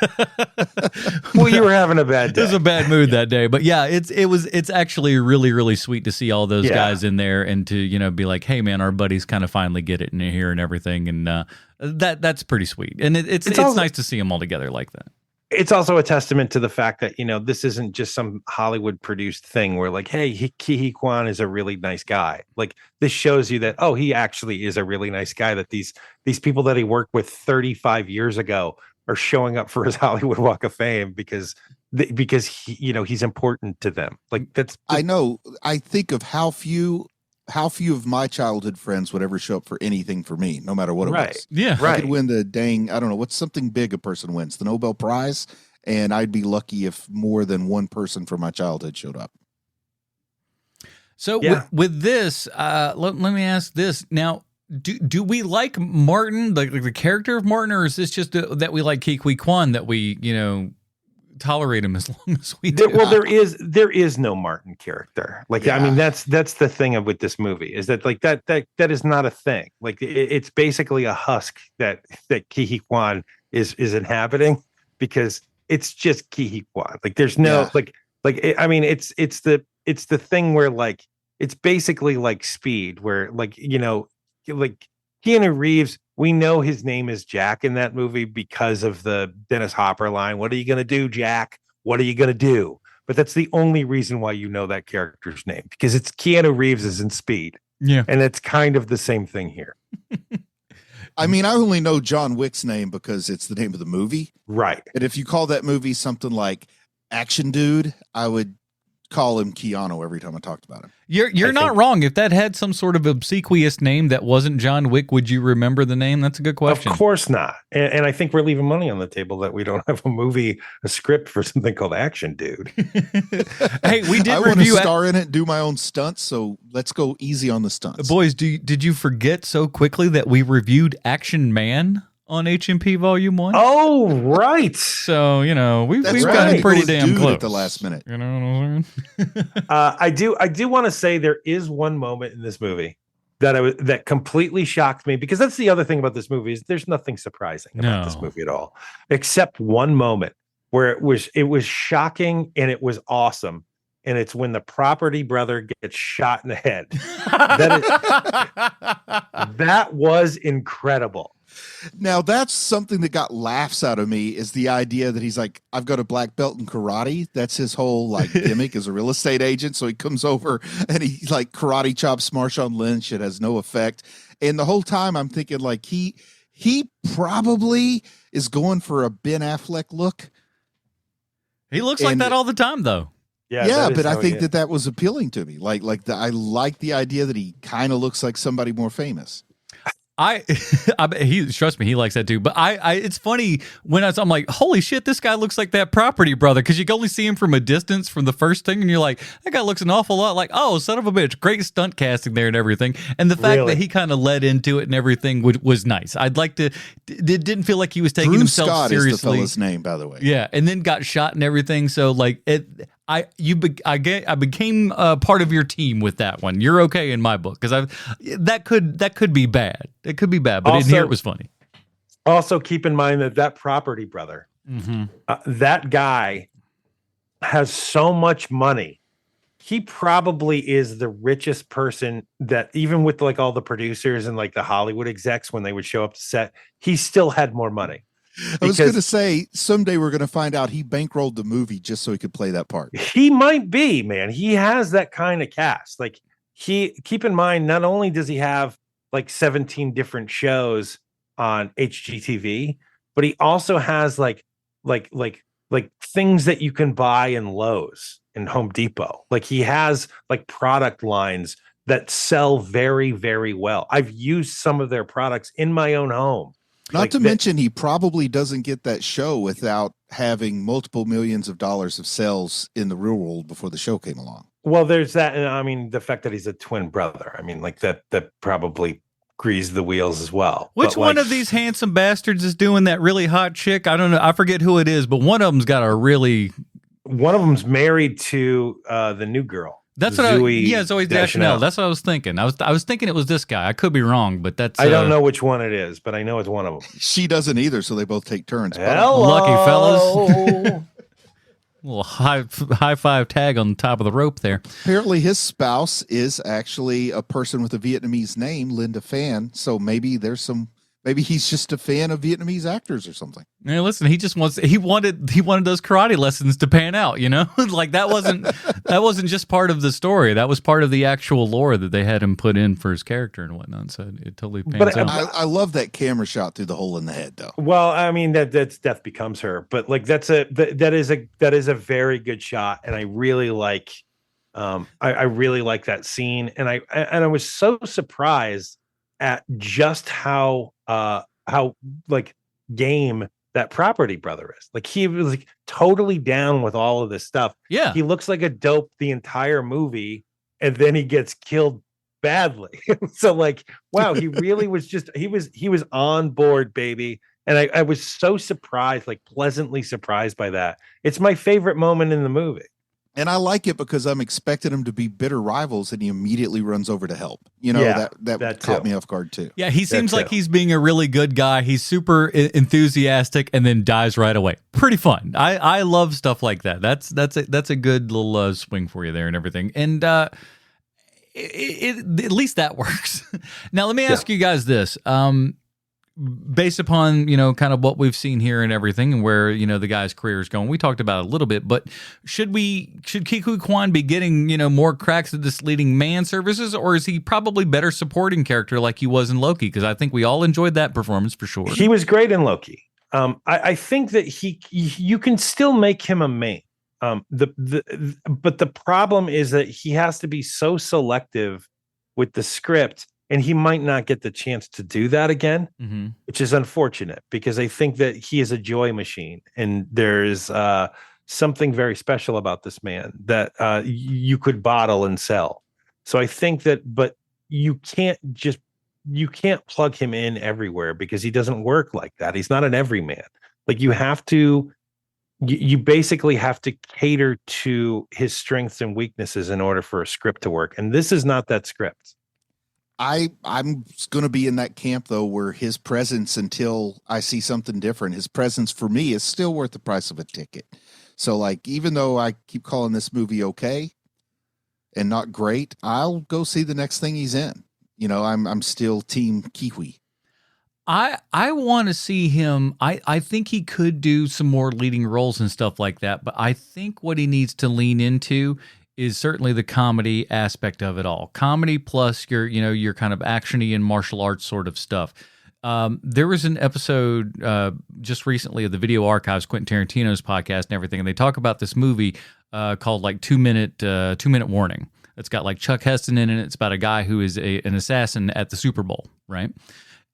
well, you were having a bad day. It was a bad mood that day, but yeah, it's actually really, really sweet to see all those guys in there and to be like, hey man, our buddies kind of finally get it in here and everything, and that's pretty sweet, and it's nice to see them all together like that. It's also a testament to the fact that, this isn't just some Hollywood produced thing where like, hey, Ke Huy Quan is a really nice guy. Like this shows you that, oh, he actually is a really nice guy, that these people that he worked with 35 years ago are showing up for his Hollywood Walk of Fame because he, he's important to them. Like I know. I think of how few of my childhood friends would ever show up for anything for me, no matter what it was. Yeah. I could win the dang, I don't know, what's something big a person wins? The Nobel Prize. And I'd be lucky if more than one person from my childhood showed up. So with this, let me ask this. Now, do we like Martin, like the character of Martin, or is this just that we like Ke Huy Quan, that we tolerate him as long as we do? Well, there is no Martin character. Like, I mean, that's the thing with this movie, is that like that is not a thing. Like, it's basically a husk that Ke Huy Quan is inhabiting, because it's just Ke Huy Quan. Like, there's no I mean, it's the thing where, like, it's basically like Speed, where, like, like Keanu Reeves, we know his name is Jack in that movie because of the Dennis Hopper line. What are you going to do, Jack? What are you going to do? But that's the only reason why you know that character's name, because it's Keanu Reeves is in Speed. Yeah. And it's kind of the same thing here. I mean, I only know John Wick's name because it's the name of the movie. Right. And if you call that movie something like Action Dude, I would call him Keanu every time I talked about him. You're not wrong. If that had some sort of obsequious name that wasn't John Wick, would you remember the name? That's a good question. Of course not. And I think we're leaving money on the table that we don't have a script for something called Action Dude. Hey, we did I want to review star in it, do my own stunts, so let's go easy on the stunts. Boys, did you forget so quickly that we reviewed Action Man on HMP Volume 1? Oh, right. So, we've That's gotten right. pretty It was damn dude close at the last minute. You know what I'm saying? I do want to say there is one moment in this movie that completely shocked me, because that's the other thing about this movie, is there's nothing surprising about this movie at all, except one moment where it was shocking and it was awesome. And it's when the property brother gets shot in the head. That was incredible. Now, that's something that got laughs out of me, is the idea that he's like, I've got a black belt in karate. That's his whole like gimmick as a real estate agent. So he comes over and he like karate chops Marshawn Lynch. It has no effect. And the whole time I'm thinking, like, he probably is going for a Ben Affleck look. He looks like that all the time, though. Yeah, but I think that was appealing to me. I like the idea that he kind of looks like somebody more famous. Trust me, he likes that too. But it's funny when I'm like, holy shit, this guy looks like that property brother, because you can only see him from a distance from the first thing, and you're like, that guy looks an awful lot like, oh, son of a bitch, great stunt casting there and everything. And the fact that he kind of led into it and everything was nice. I'd like to. It didn't feel like he was taking himself Scott seriously. Is the fella's name, by the way. Yeah, and then got shot and everything. So like it. I became part of your team with that one. You're okay in my book, because that could be bad. It could be bad, but in here it was funny. Also, keep in mind that property brother, that guy has so much money. He probably is the richest person, that even with like all the producers and like the Hollywood execs, when they would show up to set, he still had more money. I was going to say, someday we're going to find out he bankrolled the movie just so he could play that part. He might be, man. He has that kind of cast. Like, keep in mind, not only does he have like 17 different shows on HGTV, but he also has like things that you can buy in Lowe's and Home Depot. Like, he has like product lines that sell very, very well. I've used some of their products in my own home. Not to mention, he probably doesn't get that show without having multiple millions of dollars of sales in the real world before the show came along. Well, there's that. And I mean, the fact that he's a twin brother, I mean, like that probably greased the wheels as well. Which one of these handsome bastards is doing that really hot chick? I don't know. I forget who it is, but one of them's got a really... One of them's married to the new girl. That's what Zoe Deschanel. That's what I was thinking. I was thinking it was this guy. I could be wrong, but that's... I don't know which one it is, but I know it's one of them. She doesn't either, so they both take turns. Hello. Lucky fellas. Little high five tag on the top of the rope there. Apparently his spouse is actually a person with a Vietnamese name, Linda Phan, so maybe he's just a fan of Vietnamese actors or something. Yeah, listen, he wanted those karate lessons to pan out, like that wasn't just part of the story. That was part of the actual lore that they had him put in for his character and whatnot. So it totally pans out. I love that camera shot through the hole in the head, though. Well, I mean, that's Death Becomes Her, but like that is a very good shot, and I really like I really like that scene, and I was so surprised at just how like game that property brother is. Like, he was like totally down with all of this stuff. Yeah, he looks like a dope the entire movie, and then he gets killed badly. So like, wow, he really was just he was on board, baby. And I was so surprised, like pleasantly surprised by that. It's my favorite moment in the movie. And I like it because I'm expecting him to be bitter rivals, and he immediately runs over to help. You know, Yeah, that that caught too. me off guard too. Yeah, he seems like too. he's being a really good guy. He's super enthusiastic and then dies right away. Pretty fun. I love stuff like that. That's a good little swing for you there and everything. And at least that works. Now let me ask you guys this. Based upon, kind of what we've seen here and everything and where, the guy's career is going, we talked about it a little bit, but should Ke Huy Quan be getting, more cracks at this leading man services, or is he probably better supporting character like he was in Loki? Because I think we all enjoyed that performance for sure. He was great in Loki. I think that you can still make him a main. But the problem is that he has to be so selective with the script, and he might not get the chance to do that again, which is unfortunate because I think that he is a joy machine, and there's something very special about this man that you could bottle and sell. So I think that, but you can't plug him in everywhere because he doesn't work like that. He's not an everyman. Like you basically have to cater to his strengths and weaknesses in order for a script to work. And this is not that script. I'm going to be in that camp though, where his presence, until I see something different, his presence for me is still worth the price of a ticket. So like, even though I keep calling this movie okay and not great, I'll go see the next thing he's in. I'm still team Ke Huy. I want to see him. I think he could do some more leading roles and stuff like that, but I think what he needs to lean into is certainly the comedy aspect of it all. Comedy plus your kind of actiony and martial arts sort of stuff. There was an episode just recently of the Video Archives, Quentin Tarantino's podcast and everything, and they talk about this movie called like 2 Minute Warning. It's got like Chuck Heston in it. It's about a guy who is an assassin at the Super Bowl, right?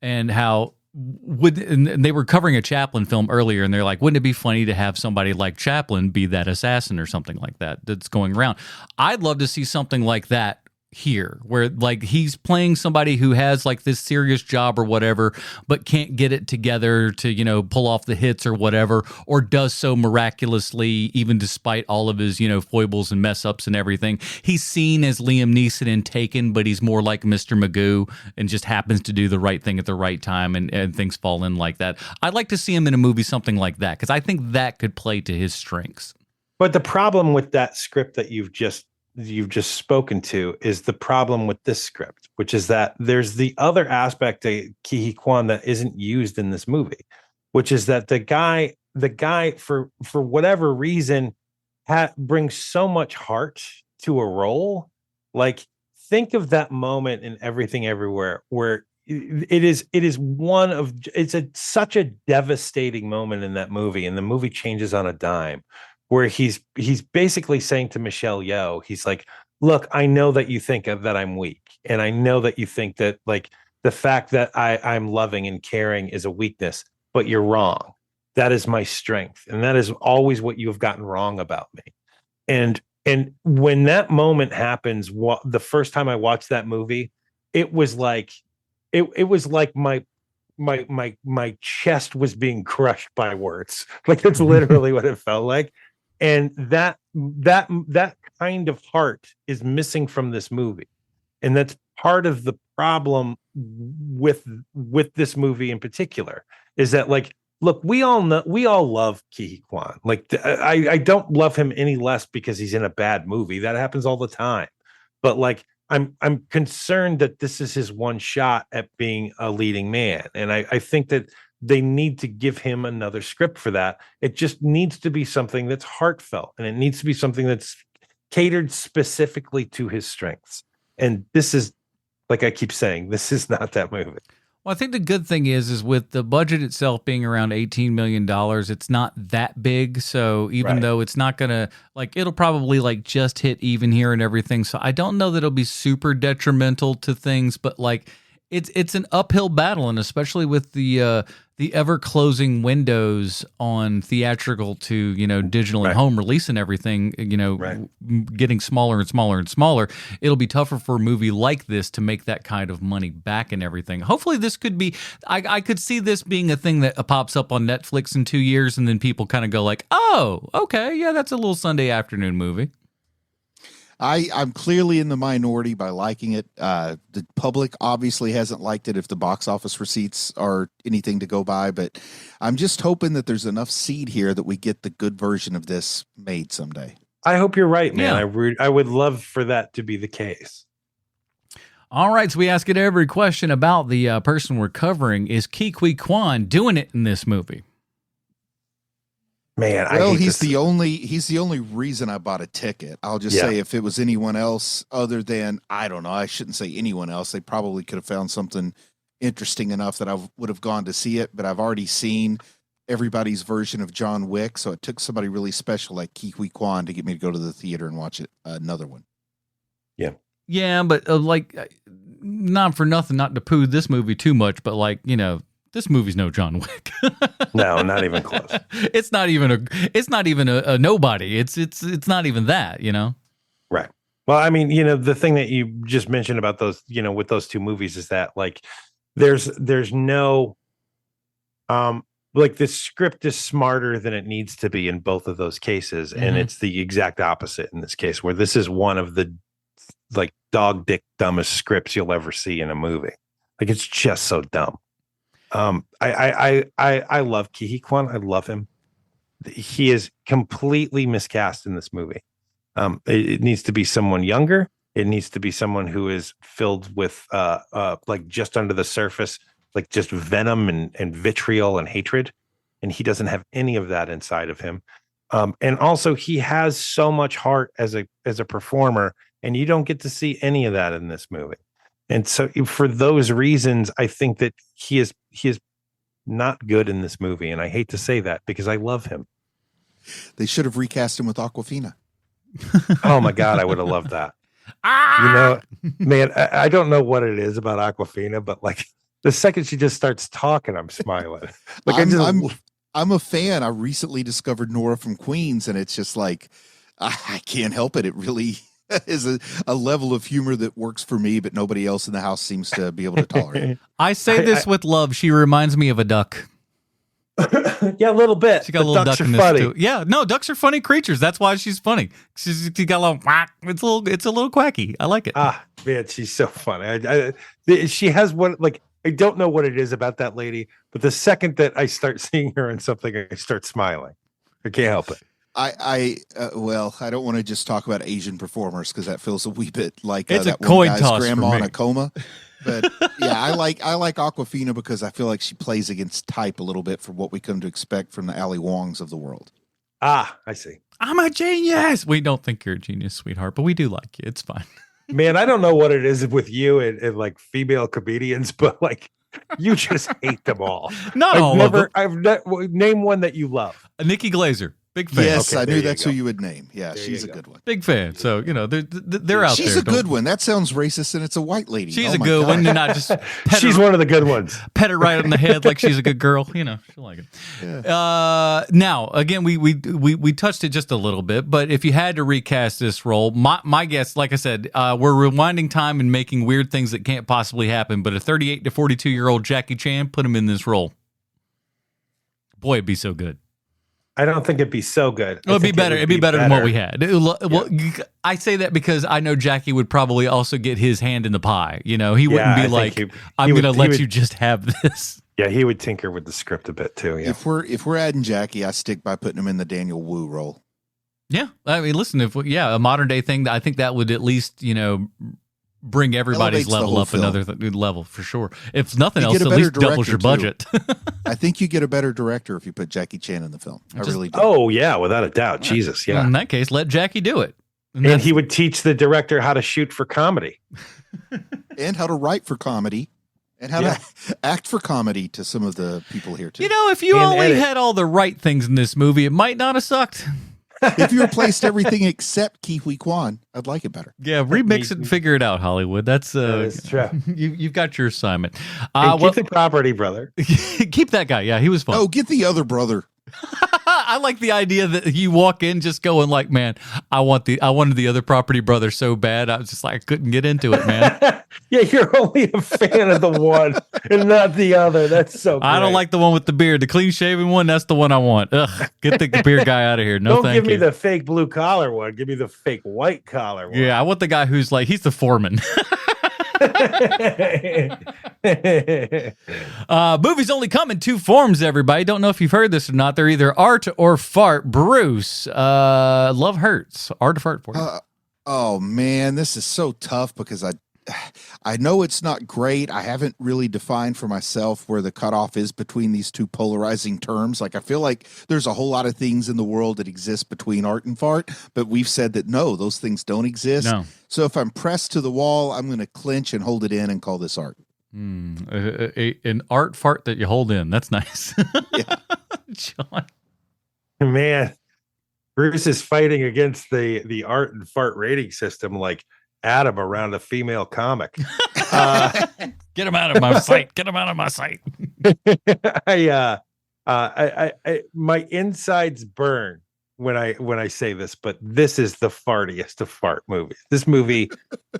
And how and they were covering a Chaplin film earlier, and they're like, wouldn't it be funny to have somebody like Chaplin be that assassin or something like that that's going around? I'd love to see something like that here, where like he's playing somebody who has like this serious job or whatever, but can't get it together to, pull off the hits or whatever, or does so miraculously, even despite all of his, foibles and mess ups and everything. He's seen as Liam Neeson in Taken, but he's more like Mr. Magoo and just happens to do the right thing at the right time, and things fall in like that. I'd like to see him in a movie, something like that, because I think that could play to his strengths. But the problem with that script that you've just spoken to is the problem with this script, which is that there's the other aspect of Ke Huy Quan that isn't used in this movie, which is that the guy for whatever reason brings so much heart to a role. Like, think of that moment in Everything Everywhere where it's such a devastating moment in that movie, and the movie changes on a dime, where he's basically saying to Michelle Yeoh, he's like, look, I know that you think that I'm weak, and I know that you think that like the fact that I'm loving and caring is a weakness, but you're wrong. That is my strength, and that is always what you have gotten wrong about me. And when that moment happens, the first time I watched that movie, it was like my chest was being crushed by words. Like, it's literally what it felt like. And that kind of heart is missing from this movie. And that's part of the problem with this movie in particular, is that, like, look, we all love Ke Huy Quan. Like, I don't love him any less because he's in a bad movie. That happens all the time. But like, I'm concerned that this is his one shot at being a leading man. And I think that they need to give him another script for that. It just needs to be something that's heartfelt, and it needs to be something that's catered specifically to his strengths. And this is, like I keep saying, this is not that movie. Well, I think the good thing is with the budget itself being around $18 million, it's not that big. So even though it's not going to, like, it'll probably like just hit even here and everything. So I don't know that it'll be super detrimental to things, but like, it's an uphill battle, and especially with the ever closing windows on theatrical to digital and home release and everything, getting smaller and smaller and smaller. It'll be tougher for a movie like this to make that kind of money back and everything. Hopefully, this could be. I could see this being a thing that pops up on Netflix in 2 years, and then people kind of go like, "Oh, okay, yeah, that's a little Sunday afternoon movie." I'm clearly in the minority by liking it. The public obviously hasn't liked it if the box office receipts are anything to go by, but I'm just hoping that there's enough seed here that we get the good version of this made someday. I hope you're right, man. Yeah. I would love for that to be the case. All right, so we ask it every question about the person we're covering. Is Ke Huy Quan doing it in this movie? Man, well, he's the only reason I bought a ticket. I'll just say if it was anyone else other than, I don't know, I shouldn't say anyone else. They probably could have found something interesting enough that I would have gone to see it, but I've already seen everybody's version of John Wick, so it took somebody really special like Ke Huy Quan to get me to go to the theater and watch it. Another one. Yeah. Yeah, but not for nothing, not to poo this movie too much, but this movie's no John Wick. No, not even close. It's not even a nobody. It's not even that, Right. Well, I mean, the thing that you just mentioned about those, with those two movies is that there's no the script is smarter than it needs to be in both of those cases, and it's the exact opposite in this case, where this is one of the dog dick dumbest scripts you'll ever see in a movie. It's just so dumb. I love Ke Huy Quan. I love him. He is completely miscast in this movie. It needs to be someone younger. It needs to be someone who is filled with just under the surface, just venom and vitriol and hatred. And he doesn't have any of that inside of him. And also he has so much heart as a performer, and you don't get to see any of that in this movie. And so for those reasons, I think that he is not good in this movie. And I hate to say that because I love him. They should have recast him with Awkwafina. Oh my God, I would have loved that. Man, I don't know what it is about Awkwafina, but the second she just starts talking, I'm smiling. I'm a fan. I recently discovered Nora from Queens, and it's just I can't help it. It really is a level of humor that works for me, but nobody else in the house seems to be able to tolerate. I say this with love. She reminds me of a duck. Yeah, a little bit. She got a little duck in this too. Yeah, no, ducks are funny creatures. That's why she's funny. She got a little whack. It's a little quacky. I like it. Ah, man, she's so funny. She has one I don't know what it is about that lady, but the second that I start seeing her in something, I start smiling. I can't help it. I don't want to just talk about Asian performers because that feels a wee bit like it's that a coin one guy's toss grandma for in me. a coma. But yeah, I like Awkwafina because I feel like she plays against type a little bit for what we come to expect from the Ali Wongs of the world. Ah, I see. I'm a genius. We don't think you're a genius, sweetheart, but we do like you. It's fine. Man, I don't know what it is with you and female comedians, but you just hate them all. Not all of them. Name one that you love. Nikki Glazer. Big fan. Yes, Okay, I knew that's go. who you would name. Yeah, There she's you a go. good one. Big fan. So, they're out there. She's a good one. That sounds racist, and it's a white lady. She's Oh a my good God. one. They're not just She's one of the good ones. pet her right on the head like she's a good girl. She'll like it. Yeah. Now, again, we touched it just a little bit, but if you had to recast this role, my guess, like I said, we're rewinding time and making weird things that can't possibly happen, but a 38 to 42-year-old Jackie Chan, put him in this role. Boy, it'd be so good. I don't think it'd be so good. It'd be better. It'd be better than what we had. Well, I say that because I know Jackie would probably also get his hand in the pie. He wouldn't be like, I'm going to let you just have this. Yeah, he would tinker with the script a bit too. Yeah. If we're adding Jackie, I stick by putting him in the Daniel Wu role. Yeah. I mean, listen, a modern day thing, I think that would at least, bring everybody's Elevates the level whole up film. another level for sure. If nothing You else, get a at least better doubles your director, budget. I think you get a better director if you put Jackie Chan in the film. I really do. Oh yeah, without a doubt. Jesus, yeah. In that case, let Jackie do it. And he would teach the director how to shoot for comedy. And how to write for comedy. And how to act for comedy to some of the people here too. If you And only edit. had all the right things in this movie, it might not have sucked. If you replaced everything except Ke Huy Quan, I'd like it better. Yeah, remix it and figure it out, Hollywood. That's true. You've got your assignment. And keep the property, brother. Keep that guy. Yeah, he was fun. Oh, get the other brother. I like the idea that you walk in just going like, man, I wanted the other property brother so bad. I was just like, I couldn't get into it, man. Yeah, you're only a fan of the one and not the other. That's so great. I don't like the one with the beard. The clean shaven one, that's the one I want. Ugh, get the beard guy out of here. No, don't give me the fake blue collar one. Give me the fake white collar one. Yeah, I want the guy who's like, he's the foreman. Movies only come in two forms, everybody. Don't know if you've heard this or not. They're either art or fart. Bruce, love hurts. Art or fart for you? Oh man, this is so tough because I know it's not great. I haven't really defined for myself where the cutoff is between these two polarizing terms. Like, I feel like there's a whole lot of things in the world that exist between art and fart, but we've said that no, those things don't exist. No. So if I'm pressed to the wall, I'm going to clinch and hold it in and call this art. An art fart that you hold in. That's nice. Yeah. John. Man, Bruce is fighting against the art and fart rating system like Adam around a female comic. Get him out of my sight. Get him out of my sight. My insides burn when I say this, but this is the fartiest of fart movies. This movie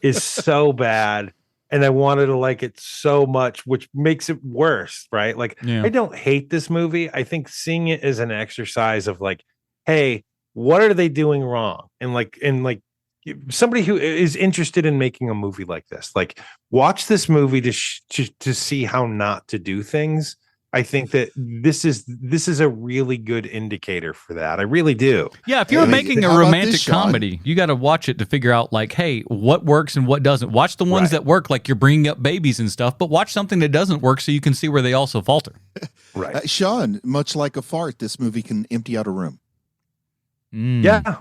is so bad, and I wanted to like it so much, which makes it worse, right? Like, Yeah. I don't hate this movie. I think seeing it as an exercise of like, hey, what are they doing wrong? And like somebody who is interested in making a movie like this, like, watch this movie to see how not to do things. I think that this is a really good indicator for that. I really do. Yeah, if you're making a romantic comedy, you got to watch it to figure out, like, hey, what works and what doesn't. Watch the ones that work, like you're bringing up babies and stuff, but watch something that doesn't work so you can see where they also falter. Right. Sean, much like a fart, this movie can empty out a room. Yeah.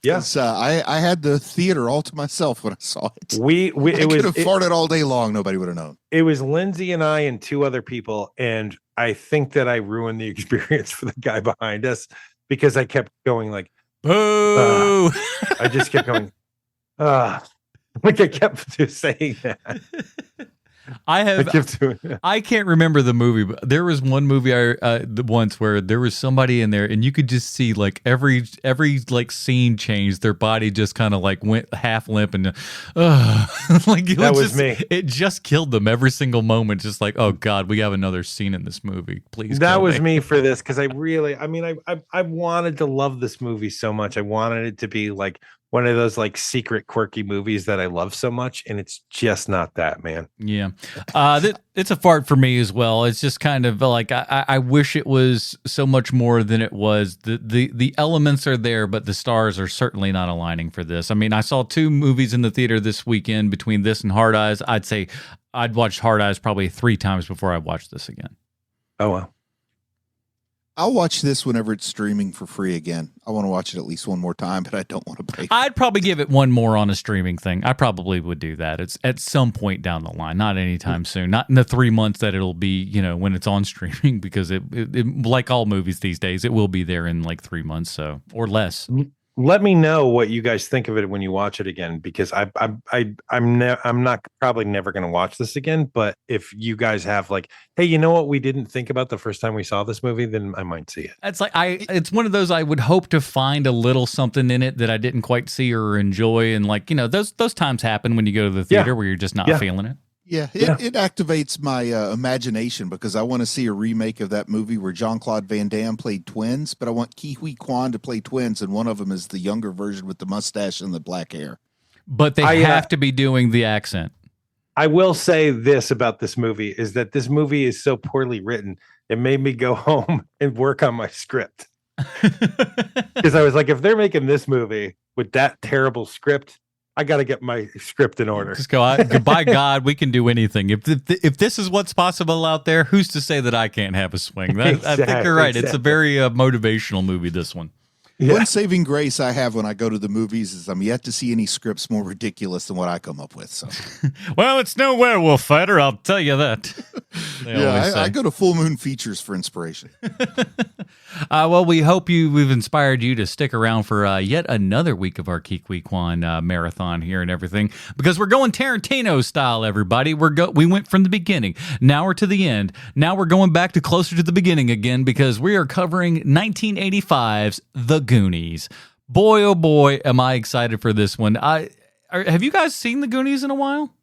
Yeah. I had the theater all to myself when I saw it. I could have farted all day long. Nobody would have known. It was Lindsay and I and two other people, and I think that I ruined the experience for the guy behind us because I kept going like, boo. I just kept going, like I kept just saying that. I can't remember the movie, but there was one movie once where there was somebody in there, and you could just see like every like scene changed. Their body just kind of like went half limp, and like that was me. It just killed them every single moment. Just like, oh God, we have another scene in this movie. Please. That was me for this because I wanted to love this movie so much. I wanted it to be like one of those like secret quirky movies that I love so much, and it's just not that, man. Yeah. It's a fart for me as well. It's just kind of like I wish it was so much more than it was. The elements are there, but the stars are certainly not aligning for this. I mean, I saw two movies in the theater this weekend between this and Hard Eyes. I'd say I'd watched Hard Eyes probably 3 times before I watched this again. Oh, wow. I'll watch this whenever it's streaming for free again. I want to watch it at least one more time, but I don't want to pay. I'd probably give it one more on a streaming thing. I probably would do that. It's at some point down the line, not anytime soon, not in the 3 months that it'll be, when it's on streaming, because it like all movies these days, it will be there in like 3 months, so, or less. Let me know what you guys think of it when you watch it again, because I'm not probably never going to watch this again. But if you guys have like, hey, you know what we didn't think about the first time we saw this movie, then I might see it. It's like it's one of those I would hope to find a little something in it that I didn't quite see or enjoy, and like those times happen when you go to the theater where you're just not feeling it. Yeah, it activates my imagination because I want to see a remake of that movie where Jean-Claude Van Damme played twins, but I want Ke Huy Quan to play twins, and one of them is the younger version with the mustache and the black hair. But they have to be doing the accent. I will say this about this movie is that this movie is so poorly written, it made me go home and work on my script. Because I was like, if they're making this movie with that terrible script, I got to get my script in order. Just go, by God, we can do anything. If this is what's possible out there, who's to say that I can't have a swing? I think you're right. Exactly. It's a very motivational movie, this one. Yeah. One saving grace I have when I go to the movies is I'm yet to see any scripts more ridiculous than what I come up with. So, well, it's no werewolf fighter, I'll tell you that. I go to Full Moon Features for inspiration. Well, we hope we've inspired you to stick around for yet another week of our Ke Huy Quan marathon here and everything, because we're going Tarantino style, everybody. We went from the beginning. Now we're to the end. Now we're going back to closer to the beginning again, because we are covering 1985's The Goonies. Boy, oh boy, am I excited for this one. Have you guys seen The Goonies in a while?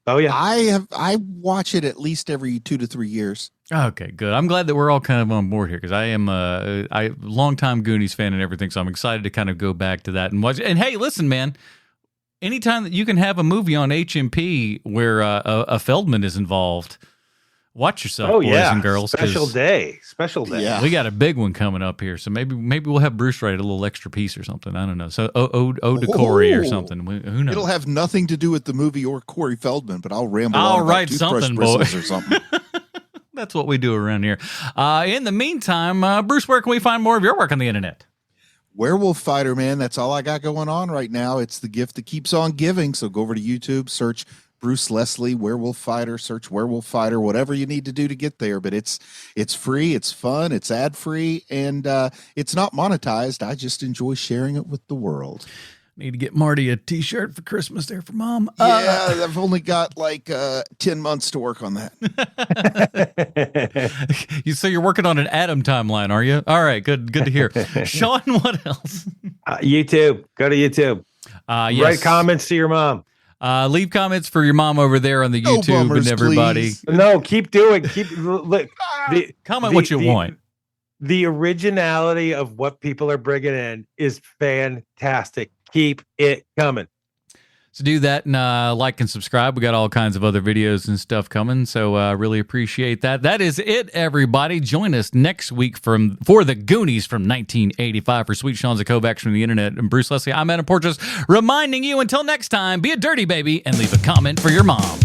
Oh yeah, I watch it at least every 2 to 3 years. Okay, good. I'm glad that we're all kind of on board here, because I am a longtime Goonies fan and everything, so I'm excited to kind of go back to that and watch it. And hey, listen, man, anytime that you can have a movie on HMP where a Feldman is involved, watch yourself, boys and girls. Special day. Yeah. We got a big one coming up here, so maybe we'll have Bruce write a little extra piece or something. I don't know. So ode to Corey or something. Who knows? It'll have nothing to do with the movie or Corey Feldman, but I'll ramble on I'll about write toothbrush something, bristles boy. or something. That's what we do around here. In the meantime, Bruce, where can we find more of your work on the internet? Werewolf Fighter, man. That's all I got going on right now. It's the gift that keeps on giving. So go over to YouTube, search Bruce Leslie, Werewolf Fighter, search Werewolf Fighter, whatever you need to do to get there. But it's free, it's fun, it's ad-free, and it's not monetized. I just enjoy sharing it with the world. Need to get Marty a T-shirt for Christmas there for Mom. Yeah, I've only got like 10 months to work on that. So you're working on an Adam timeline, are you? All right, good to hear. Sean, what else? YouTube. Go to YouTube. Yes. Write comments to your mom. Leave comments for your mom over there on the No YouTube bummers, and everybody. please. No, keep doing. Comment what you want. The originality of what people are bringing in is fantastic. Keep it coming. So do that and like and subscribe. We got all kinds of other videos and stuff coming, so really appreciate that. That is it, everybody. Join us next week for The Goonies from 1985. For Sweet Sean's a Kovacs from the internet and Bruce Leslie, I'm Adam Porteous, reminding you until next time, be a dirty baby and leave a comment for your mom.